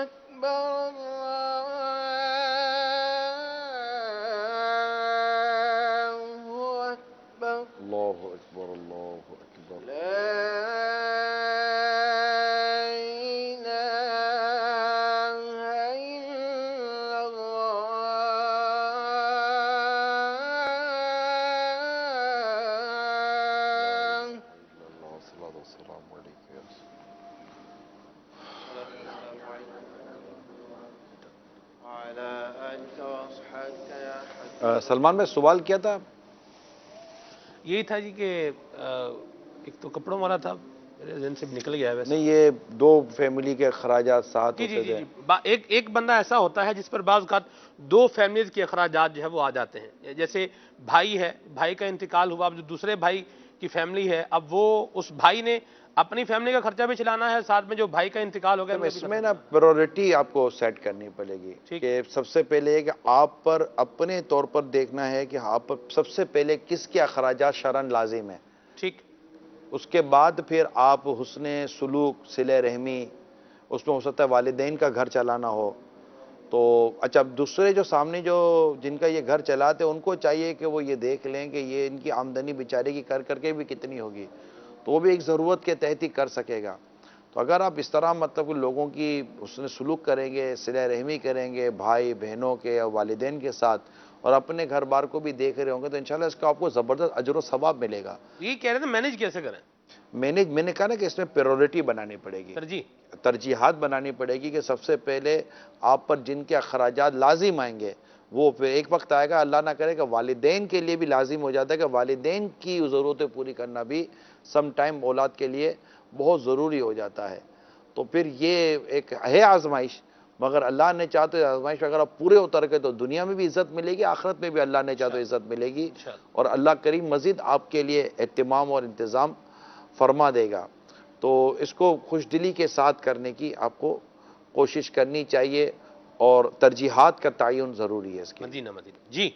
أكبر. الله أكبر. الله أكبر. الله أكبر. لا إله إلا الله. عنك وأصحابك يا حبيب سلمان بھائی سوال کیا تھا؟ یہی تھا جی کہ ایک تو کپڑوں والا تھا، میرے ذہن سے نکل گیا ہے ویسے. نہیں، یہ دو فیملی کے اخراجات ساتھ جی جی ہوتے جی تھے. جی ایک بندہ ایسا ہوتا ہے جس پر بعض اوقات دو فیملیز کے اخراجات جو ہے وہ آ جاتے ہیں. جیسے بھائی ہے، بھائی کا انتقال ہوا، اب جو دوسرے بھائی کی فیملی ہے، اب وہ اس بھائی نے اپنی فیملی کا خرچہ بھی چلانا ہے، ساتھ میں جو بھائی کا انتقال ہو گیا اس میں نا پریورٹی آپ کو سیٹ کرنی پڑے گی کہ سب سے پہلے یہ کہ آپ پر اپنے طور پر دیکھنا ہے کہ آپ پر سب سے پہلے کس کے اخراجات شرعاً لازم ہیں. ٹھیک. اس کے بعد پھر آپ حسن سلوک، صلہ رحمی، اس میں ہو سکتا ہے والدین کا گھر چلانا ہو تو اچھا. دوسرے جو سامنے جو جن کا یہ گھر چلاتے ان کو چاہیے کہ وہ یہ دیکھ لیں کہ یہ ان کی آمدنی بیچارے کی کر کر کے بھی کتنی ہوگی، تو وہ بھی ایک ضرورت کے تحت ہی کر سکے گا. تو اگر آپ اس طرح مطلب کہ لوگوں کی حسن سلوک کریں گے، صلہ رحمی کریں گے بھائی بہنوں کے یا والدین کے ساتھ، اور اپنے گھر بار کو بھی دیکھ رہے ہوں گے، تو انشاءاللہ اس کا آپ کو زبردست اجر و ثواب ملے گا. یہ کہہ رہے تھے مینیج کیسے کریں؟ میں نے کہا نا کہ اس میں پریورٹی بنانی پڑے گی، ترجیحات بنانی پڑے گی کہ سب سے پہلے آپ پر جن کے اخراجات لازم آئیں گے وہ پھر ایک وقت آئے گا، اللہ نہ کرے کہ والدین کے لیے بھی لازم ہو جاتا ہے کہ والدین کی ضرورتیں پوری کرنا بھی سم ٹائم اولاد کے لیے بہت ضروری ہو جاتا ہے. تو پھر یہ ایک ہے آزمائش، مگر اللہ نے چاہا تو آزمائش اگر آپ پورے اتر کے تو دنیا میں بھی عزت ملے گی، آخرت میں بھی اللہ نے چاہا تو عزت ملے گی، اور اللہ کریم مزید آپ کے لیے اہتمام اور انتظام فرما دے گا. تو اس کو خوش دلی کے ساتھ کرنے کی آپ کو کوشش کرنی چاہیے، اور ترجیحات کا تعین ضروری ہے اس کے. مدینہ جی.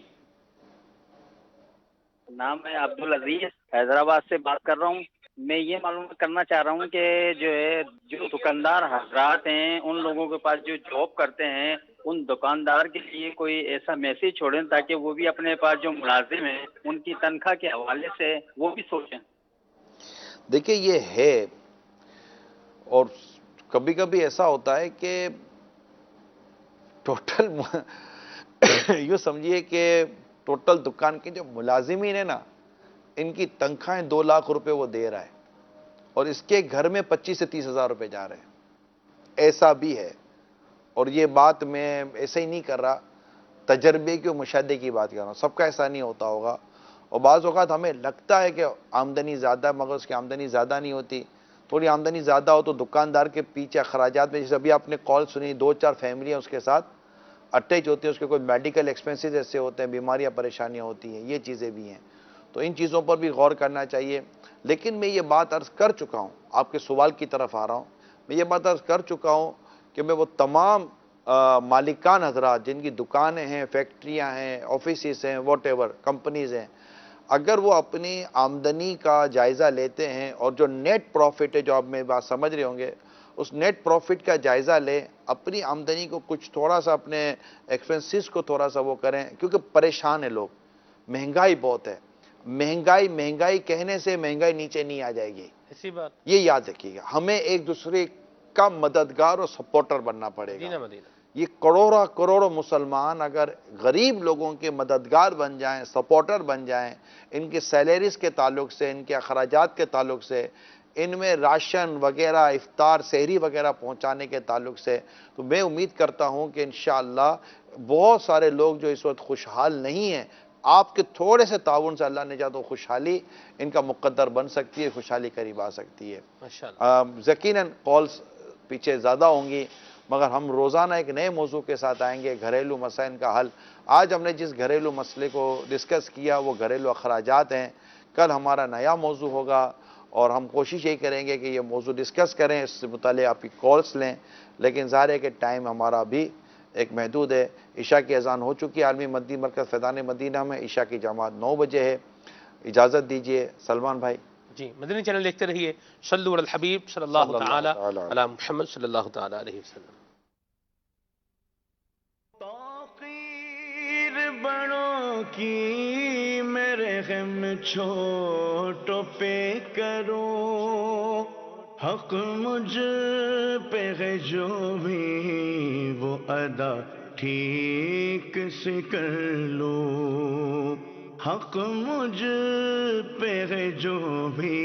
نام ہے عبدالعزیز، حیدرآباد سے بات کر رہا ہوں. میں یہ معلوم کرنا چاہ رہا ہوں کہ جو دکاندار حضرات ہیں ان لوگوں کے پاس جو جاب کرتے ہیں، ان دکاندار کے لیے کوئی ایسا میسج چھوڑیں تاکہ وہ بھی اپنے پاس جو ملازم ہیں ان کی تنخواہ کے حوالے سے وہ بھی سوچیں. دیکھیں یہ ہے، اور کبھی کبھی ایسا ہوتا ہے کہ ٹوٹل یوں سمجھیے کہ ٹوٹل دکان کے جو ملازمین ہیں نا، ان کی تنخواہیں 2 لاکھ روپے وہ دے رہا ہے، اور اس کے گھر میں 25 سے 30 ہزار روپے جا رہے ہیں. ایسا بھی ہے، اور یہ بات میں ایسے ہی نہیں کر رہا، تجربے کی اور مشاہدے کی بات کر رہا ہوں. سب کا ایسا نہیں ہوتا ہوگا، اور بعض اوقات ہمیں لگتا ہے کہ آمدنی زیادہ ہے مگر اس کی آمدنی زیادہ نہیں ہوتی. تھوڑی آمدنی زیادہ ہو تو دکاندار کے پیچھے اخراجات میں، جیسے ابھی آپ نے کال سنی، 2-4 فیملیاں اس کے ساتھ اٹیچ ہوتی ہیں، اس کے کوئی میڈیکل ایکسپنسز ایسے ہوتے ہیں، بیماریاں پریشانیاں ہوتی ہیں، یہ چیزیں بھی ہیں. تو ان چیزوں پر بھی غور کرنا چاہیے. لیکن میں یہ بات عرض کر چکا ہوں، آپ کے سوال کی طرف آ رہا ہوں، میں یہ بات عرض کر چکا ہوں کہ میں وہ تمام مالکان حضرات جن کی دکانیں ہیں، فیکٹریاں ہیں، آفیسز ہیں، واٹ ایور کمپنیز ہیں، اگر وہ اپنی آمدنی کا جائزہ لیتے ہیں اور جو نیٹ پروفٹ ہے، جو آپ میری بات سمجھ رہے ہوں گے، اس نیٹ پروفٹ کا جائزہ لیں، اپنی آمدنی کو کچھ تھوڑا سا اپنے ایکسپنسز کو تھوڑا سا وہ کریں، کیونکہ پریشان ہیں لوگ، مہنگائی بہت ہے. مہنگائی کہنے سے مہنگائی نیچے نہیں آ جائے گی، اسی بات یہ یاد رکھیے گا. ہمیں ایک دوسرے کا مددگار اور سپورٹر بننا پڑے گا. یہ کروڑوں مسلمان اگر غریب لوگوں کے مددگار بن جائیں، سپورٹر بن جائیں، ان کے سیلریز کے تعلق سے، ان کے اخراجات کے تعلق سے، ان میں راشن وغیرہ، افطار سحری وغیرہ پہنچانے کے تعلق سے، تو میں امید کرتا ہوں کہ انشاءاللہ بہت سارے لوگ جو اس وقت خوشحال نہیں ہیں، آپ کے تھوڑے سے تعاون سے اللہ نے چاہا تو خوشحالی ان کا مقدر بن سکتی ہے، خوشحالی قریب آ سکتی ہے. یقیناً کالز پیچھے زیادہ ہوں گی، مگر ہم روزانہ ایک نئے موضوع کے ساتھ آئیں گے، گھریلو مسائل کا حل. آج ہم نے جس گھریلو مسئلے کو ڈسکس کیا وہ گھریلو اخراجات ہیں. کل ہمارا نیا موضوع ہوگا، اور ہم کوشش یہی کریں گے کہ یہ موضوع ڈسکس کریں، اس سے متعلق آپ کی کالز لیں. لیکن ظاہر ہے کہ ٹائم ہمارا بھی ایک محدود ہے. عشاء کی اذان ہو چکی ہے. عالمی مدنی مرکز فیضان مدینہ میں عشاء کی جماعت 9 بجے ہے. اجازت دیجیے سلمان بھائی. جی، مدنی چینل دیکھتے رہیے. صلو علی الحبیب صلی اللہ تعالی علی محمد صلی اللہ تعالی علیہ وسلم. تاخیر بڑوں کی میرے غم چھوٹوں پہ کرو، حق مجھ پہ ہے جو بھی وہ ادا ٹھیک سے کر لو، حق مجھ پہ ہے جو بھی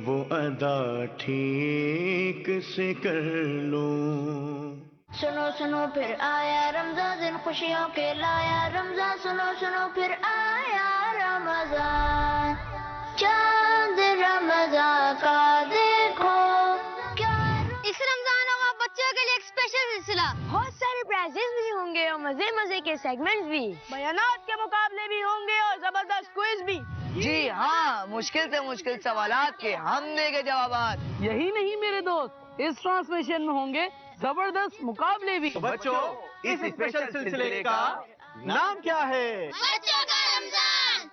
وہ ادا ٹھیک سے کر لو. سنو سنو پھر آیا رمضان دن خوشیوں کے لایا رمضان سنو سنو پھر آیا رمضان چاند رمضان کا دیکھو کیا اس رمضان ہوگا بچوں کے لیے ایک اسپیشل سلسلہ بہت سارے پرائزز بھی ہوں گے اور مزے مزے کے سیگمنٹس بھی بیانات کے مقابلے بھی ہوں گے اور زبردست کوئز بھی جی ہاں مشکل سے مشکل سوالات کے ہم دیں گے جوابات یہی نہیں میرے دوست اس ٹرانسمیشن میں ہوں گے زبردست مقابلے بھی بچوں اس اسپیشل سلسلے کا نام کیا ہے بچوں کا رمضان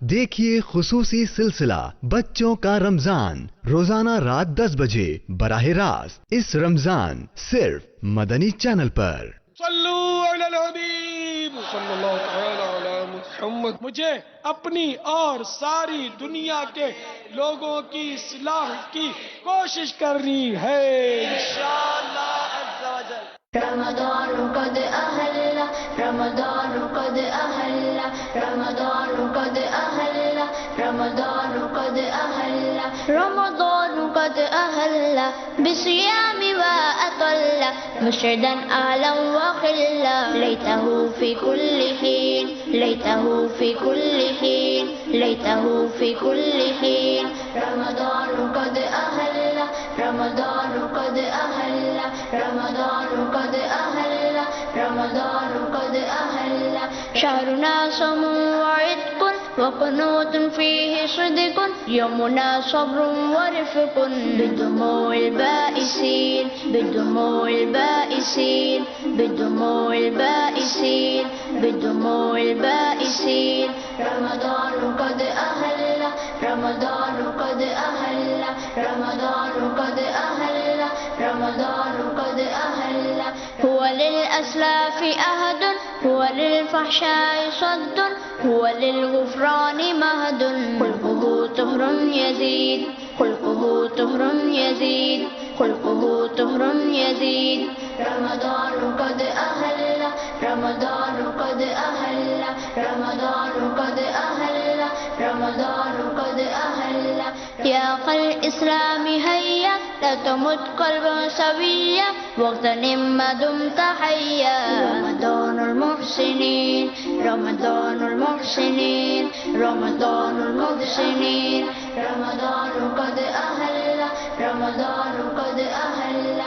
دیکھیے خصوصی سلسلہ بچوں کا رمضان روزانہ رات 10 بجے براہ راست اس رمضان صرف مدنی چینل پر صلو علی الحبیب صلی اللہ تعالی علی محمد مجھے اپنی اور ساری دنیا کے لوگوں کی اصلاح کی کوشش کرنی ہے انشاءاللہ عز و جل رمضان قد أهل رمضان قد أهل رمضان قد أهل رمضان قد أهل رمضان قد أهل بصيام وأطل مشعدا أهلا وخلا ليته في كل حين ليته في كل حين ليته في كل حين رمضان قد أهل رمضان قد أهل رمضان قد أهل رمضان قد أهل شهرنا صوم وعتق وقنوت فيه صدق يومنا صبر ورفق بدموع البائسين بدموع البائسين بدموع البائسين بدموع البائسين رمضان قد أهل رمضان قد أهل رمضان قد أهل رمضان قد أهل هو للأسلاف أهد هو للفحشاء صد هو للغفران مهد خلقه طهر يزيد خلقه طهر يزيد خلقه طهر يزيد رمضان قد أهل رمضان قد أهل رمضان قد أهل رمضان قد أهل يا أخ الإسلام هيا لا تمت قلبا سويا واغتنم ما دمت حيا رمضان المحسنين رمضان المحسنين رمضان المحسنين رمضان قد أهل رمضان قد أهل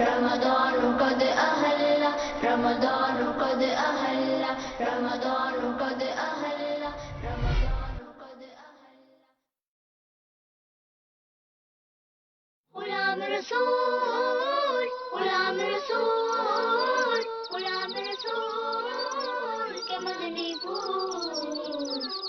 رمضان قد أهل رمضان قد أهل رمضان قد أهل غلام رسول غلام رسول غلام رسول کے مدنی پھول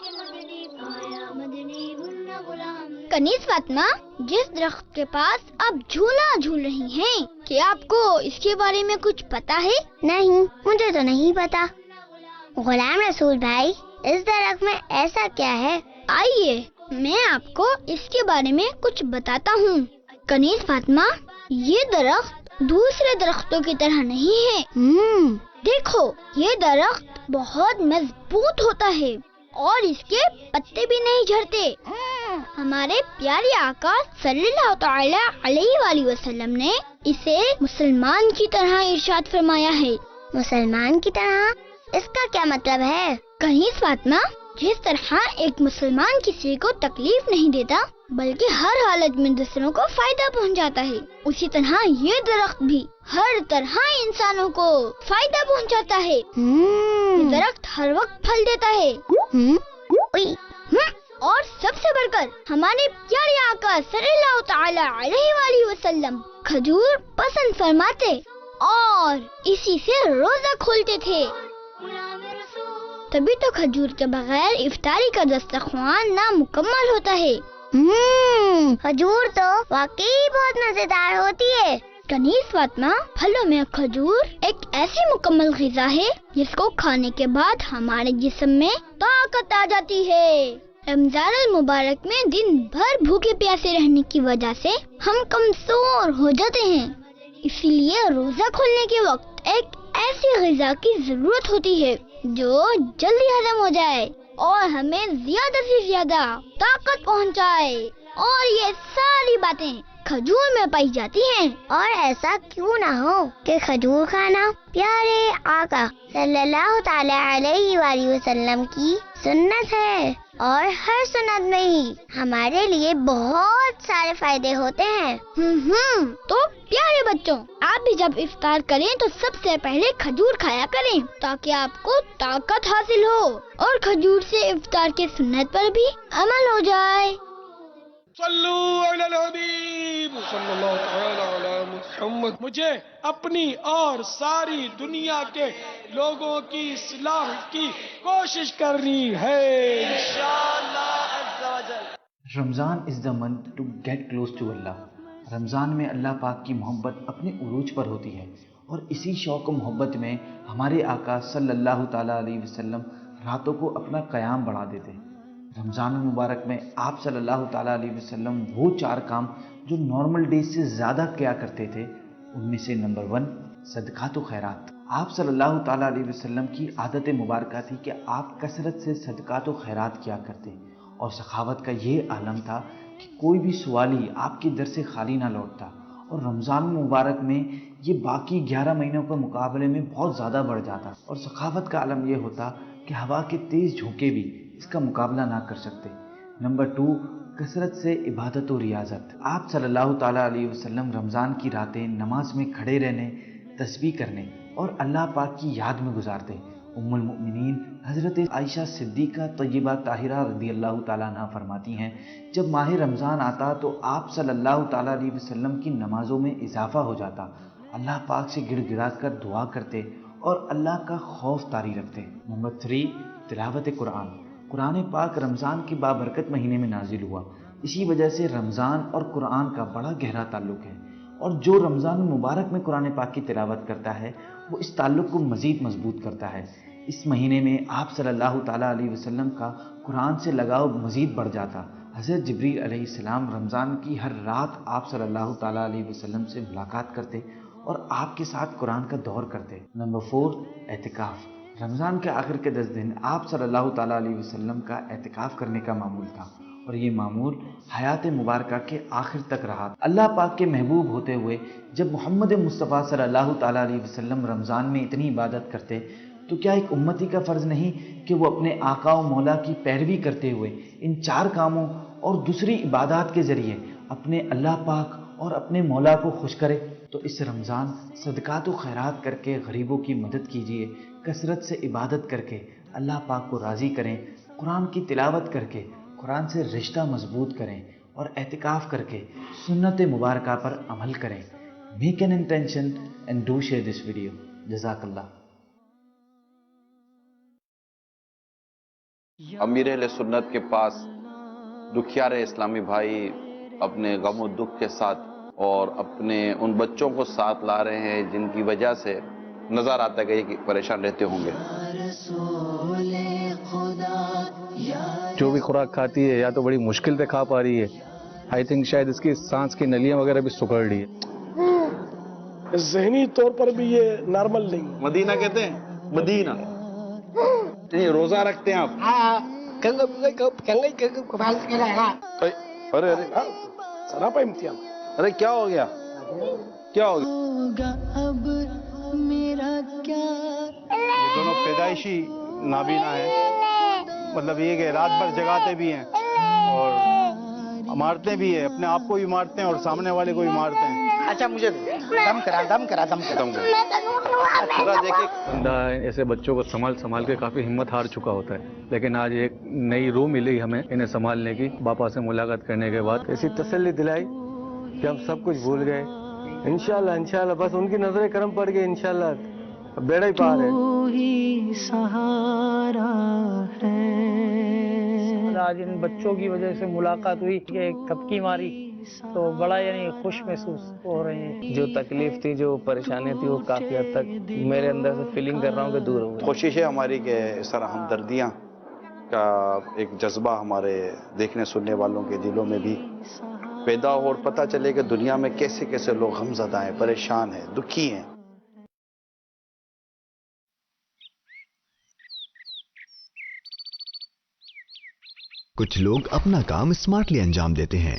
کے مدنی پایا مدنی بننا غلام کنیز فاطمہ جس درخت کے پاس آپ جھولا جھول رہی ہیں کیا آپ کو اس کے بارے میں کچھ پتا ہے؟ نہیں مجھے تو نہیں پتا۔ غلام رسول بھائی اس درخت میں ایسا کیا ہے؟ آئیے میں آپ کو اس کے بارے میں کچھ بتاتا ہوں۔ کنیز فاطمہ یہ درخت دوسرے درختوں کی طرح نہیں ہے۔ دیکھو یہ درخت بہت مضبوط ہوتا ہے اور اس کے پتے بھی نہیں جھڑتے۔ ہمارے پیارے آقا صلی اللہ تعالی علیہ وآلہ وسلم نے اسے مسلمان کی طرح ارشاد فرمایا ہے۔ مسلمان کی طرح اس کا کیا مطلب ہے؟ کنیز فاطمہ جس طرح ایک مسلمان کسی کو تکلیف نہیں دیتا بلکہ ہر حالت میں دوسروں کو فائدہ پہنچاتا ہے، اسی طرح یہ درخت بھی ہر طرح انسانوں کو فائدہ پہنچاتا ہے۔ یہ درخت ہر وقت پھل دیتا ہے اور سب سے بڑھ کر ہمارے پیارے آقا صلی اللہ تعالی علیہ وآلہ وسلم کھجور پسند فرماتے اور اسی سے روزہ کھولتے تھے۔ تبھی تو کھجور کے بغیر افطاری کا دسترخوان نامکمل ہوتا ہے۔ کھجور تو واقعی بہت مزیدار ہوتی ہے۔ کنیز فاطمہ پھلوں میں کھجور ایک ایسی مکمل غذا ہے جس کو کھانے کے بعد ہمارے جسم میں طاقت آ جاتی ہے۔ رمضان المبارک میں دن بھر بھوکے پیاسے رہنے کی وجہ سے ہم کمزور ہو جاتے ہیں، اسی لیے روزہ کھولنے کے وقت ایک ایسی غذا کی ضرورت ہوتی ہے جو جلدی ہضم ہو جائے اور ہمیں زیادہ سے زیادہ طاقت پہنچائے۔ اور یہ ساری باتیں کھجور میں پائی جاتی ہیں، اور ایسا کیوں نہ ہو کہ کھجور کھانا پیارے آقا صلی اللہ تعالی علیہ وآلہ وسلم کی سنت ہے، اور ہر سنت میں ہی ہمارے لیے بہت سارے فائدے ہوتے ہیں۔ تو پیارے بچوں، آپ بھی جب افطار کریں تو سب سے پہلے کھجور کھایا کریں تاکہ آپ کو طاقت حاصل ہو، اور کھجور سے افطار کے سنت پر بھی عمل ہو جائے۔ صلو علی الحبیب صلی اللہ تعالی علی محمد۔ مجھے اپنی اور ساری دنیا کے لوگوں کی اصلاح کی کوشش کرنی ہے انشاءاللہ عز و جل۔ رمضان is the month to get close to Allah۔ رمضان میں اللہ پاک کی محبت اپنے عروج پر ہوتی ہے، اور اسی شوق و محبت میں ہمارے آقا صلی اللہ تعالیٰ علیہ وسلم راتوں کو اپنا قیام بڑھا دیتے ہیں۔ رمضان المبارک میں آپ صلی اللہ تعالیٰ علیہ وسلم وہ 4 کام جو نارمل ڈیز سے زیادہ کیا کرتے تھے، ان میں سے نمبر 1 صدقات و خیرات۔ آپ صلی اللہ تعالیٰ علیہ وسلم کی عادت مبارکہ تھی کہ آپ کثرت سے صدقات و خیرات کیا کرتے، اور سخاوت کا یہ عالم تھا کہ کوئی بھی سوالی آپ کے در سے خالی نہ لوٹتا، اور رمضان مبارک میں یہ باقی 11 مہینوں کے مقابلے میں بہت زیادہ بڑھ جاتا، اور سخاوت کا عالم یہ ہوتا کہ ہوا کے تیز جھونکے بھی اس کا مقابلہ نہ کر سکتے۔ نمبر 2 کثرت سے عبادت و ریاضت۔ آپ صلی اللہ تعالیٰ علیہ وسلم رمضان کی راتیں نماز میں کھڑے رہنے، تسبیح کرنے اور اللہ پاک کی یاد میں گزارتے۔ ام المؤمنین حضرت عائشہ صدیقہ طیبہ طاہرہ رضی اللہ تعالیٰ عنہ فرماتی ہیں، جب ماہ رمضان آتا تو آپ صلی اللہ تعالیٰ علیہ وسلم کی نمازوں میں اضافہ ہو جاتا، اللہ پاک سے گڑ گڑا کر دعا کرتے اور اللہ کا خوف طاری رکھتے۔ نمبر 3 تلاوت قرآن۔ قرآن پاک رمضان کے بابرکت مہینے میں نازل ہوا، اسی وجہ سے رمضان اور قرآن کا بڑا گہرا تعلق ہے، اور جو رمضان مبارک میں قرآن پاک کی تلاوت کرتا ہے وہ اس تعلق کو مزید مضبوط کرتا ہے۔ اس مہینے میں آپ صلی اللہ تعالیٰ علیہ وسلم کا قرآن سے لگاؤ مزید بڑھ جاتا۔ حضرت جبریل علیہ السلام رمضان کی ہر رات آپ صلی اللہ تعالیٰ علیہ وسلم سے ملاقات کرتے اور آپ کے ساتھ قرآن کا دور کرتے۔ نمبر 4 اعتکاف۔ رمضان کے آخر کے 10 دن آپ صلی اللہ تعالیٰ علیہ وسلم کا اعتکاف کرنے کا معمول تھا، اور یہ معمول حیات مبارکہ کے آخر تک رہا۔ اللہ پاک کے محبوب ہوتے ہوئے جب محمد مصطفیٰ صلی اللہ تعالیٰ علیہ وسلم رمضان میں اتنی عبادت کرتے تو کیا ایک امتی کا فرض نہیں کہ وہ اپنے آقا و مولا کی پیروی کرتے ہوئے ان 4 کاموں اور دوسری عبادات کے ذریعے اپنے اللہ پاک اور اپنے مولا کو خوش کرے؟ تو اس رمضان صدقات و خیرات کر کے غریبوں کی مدد کیجیے، کثرت سے عبادت کر کے اللہ پاک کو راضی کریں، قرآن کی تلاوت کر کے قرآن سے رشتہ مضبوط کریں، اور اعتکاف کر کے سنت مبارکہ پر عمل کریں۔ Make an intention and do share this video. جزاک اللہ۔ امیر اہل سنت کے پاس دکھیارے اسلامی بھائی اپنے غم و دکھ کے ساتھ اور اپنے ان بچوں کو ساتھ لا رہے ہیں جن کی وجہ سے نظر آتا ہے کہ پریشان رہتے ہوں گے۔ جو بھی خوراک کھاتی ہے یا تو بڑی مشکل سے کھا پا رہی ہے، آئی تھنک شاید اس کی سانس کی نلیاں وغیرہ بھی سکڑ رہی ہے۔ ذہنی طور پر بھی یہ نارمل نہیں۔ مدینہ کہتے ہیں، مدینہ۔ روزہ رکھتے ہیں آپ؟ ارے کیا ہو گیا؟ کیا ہو گیا؟ یہ دونوں پیدائشی نابینا ہیں، مطلب یہ کہ رات بھر جگاتے بھی ہیں اور مارتے بھی ہیں، اپنے آپ کو بھی مارتے ہیں اور سامنے والے کو بھی مارتے ہیں۔ اچھا مجھے دم کرا۔ بندہ ایسے بچوں کو سنبھال کے کافی ہمت ہار چکا ہوتا ہے، لیکن آج ایک نئی روح ملی ہمیں انہیں سنبھالنے کی۔ باپا سے ملاقات کرنے کے بعد ایسی تسلی دلائی کہ ہم سب کچھ بھول گئے۔ انشاءاللہ بس ان کی نظریں کرم پڑ گئی، انشاءاللہ بیڑا ہی پار ہے۔ آج ان بچوں کی وجہ سے ملاقات ہوئی کہ ایک تھپکی ماری تو بڑا یعنی خوش محسوس ہو رہے ہیں۔ جو تکلیف تھی، جو پریشانی تھی، وہ کافی حد تک میرے اندر سے فیلنگ کر رہا ہوں کہ دور ہو گئی۔ کوشش ہے ہماری کہ اس طرح ہمدردیاں کا ایک جذبہ ہمارے دیکھنے سننے والوں کے دلوں میں بھی پیدا ہو اور پتہ چلے کہ دنیا میں کیسے کیسے لوگ غمزدہ ہیں، پریشان ہیں، دکھی ہیں۔ کچھ لوگ اپنا کام اسمارٹلی انجام دیتے ہیں،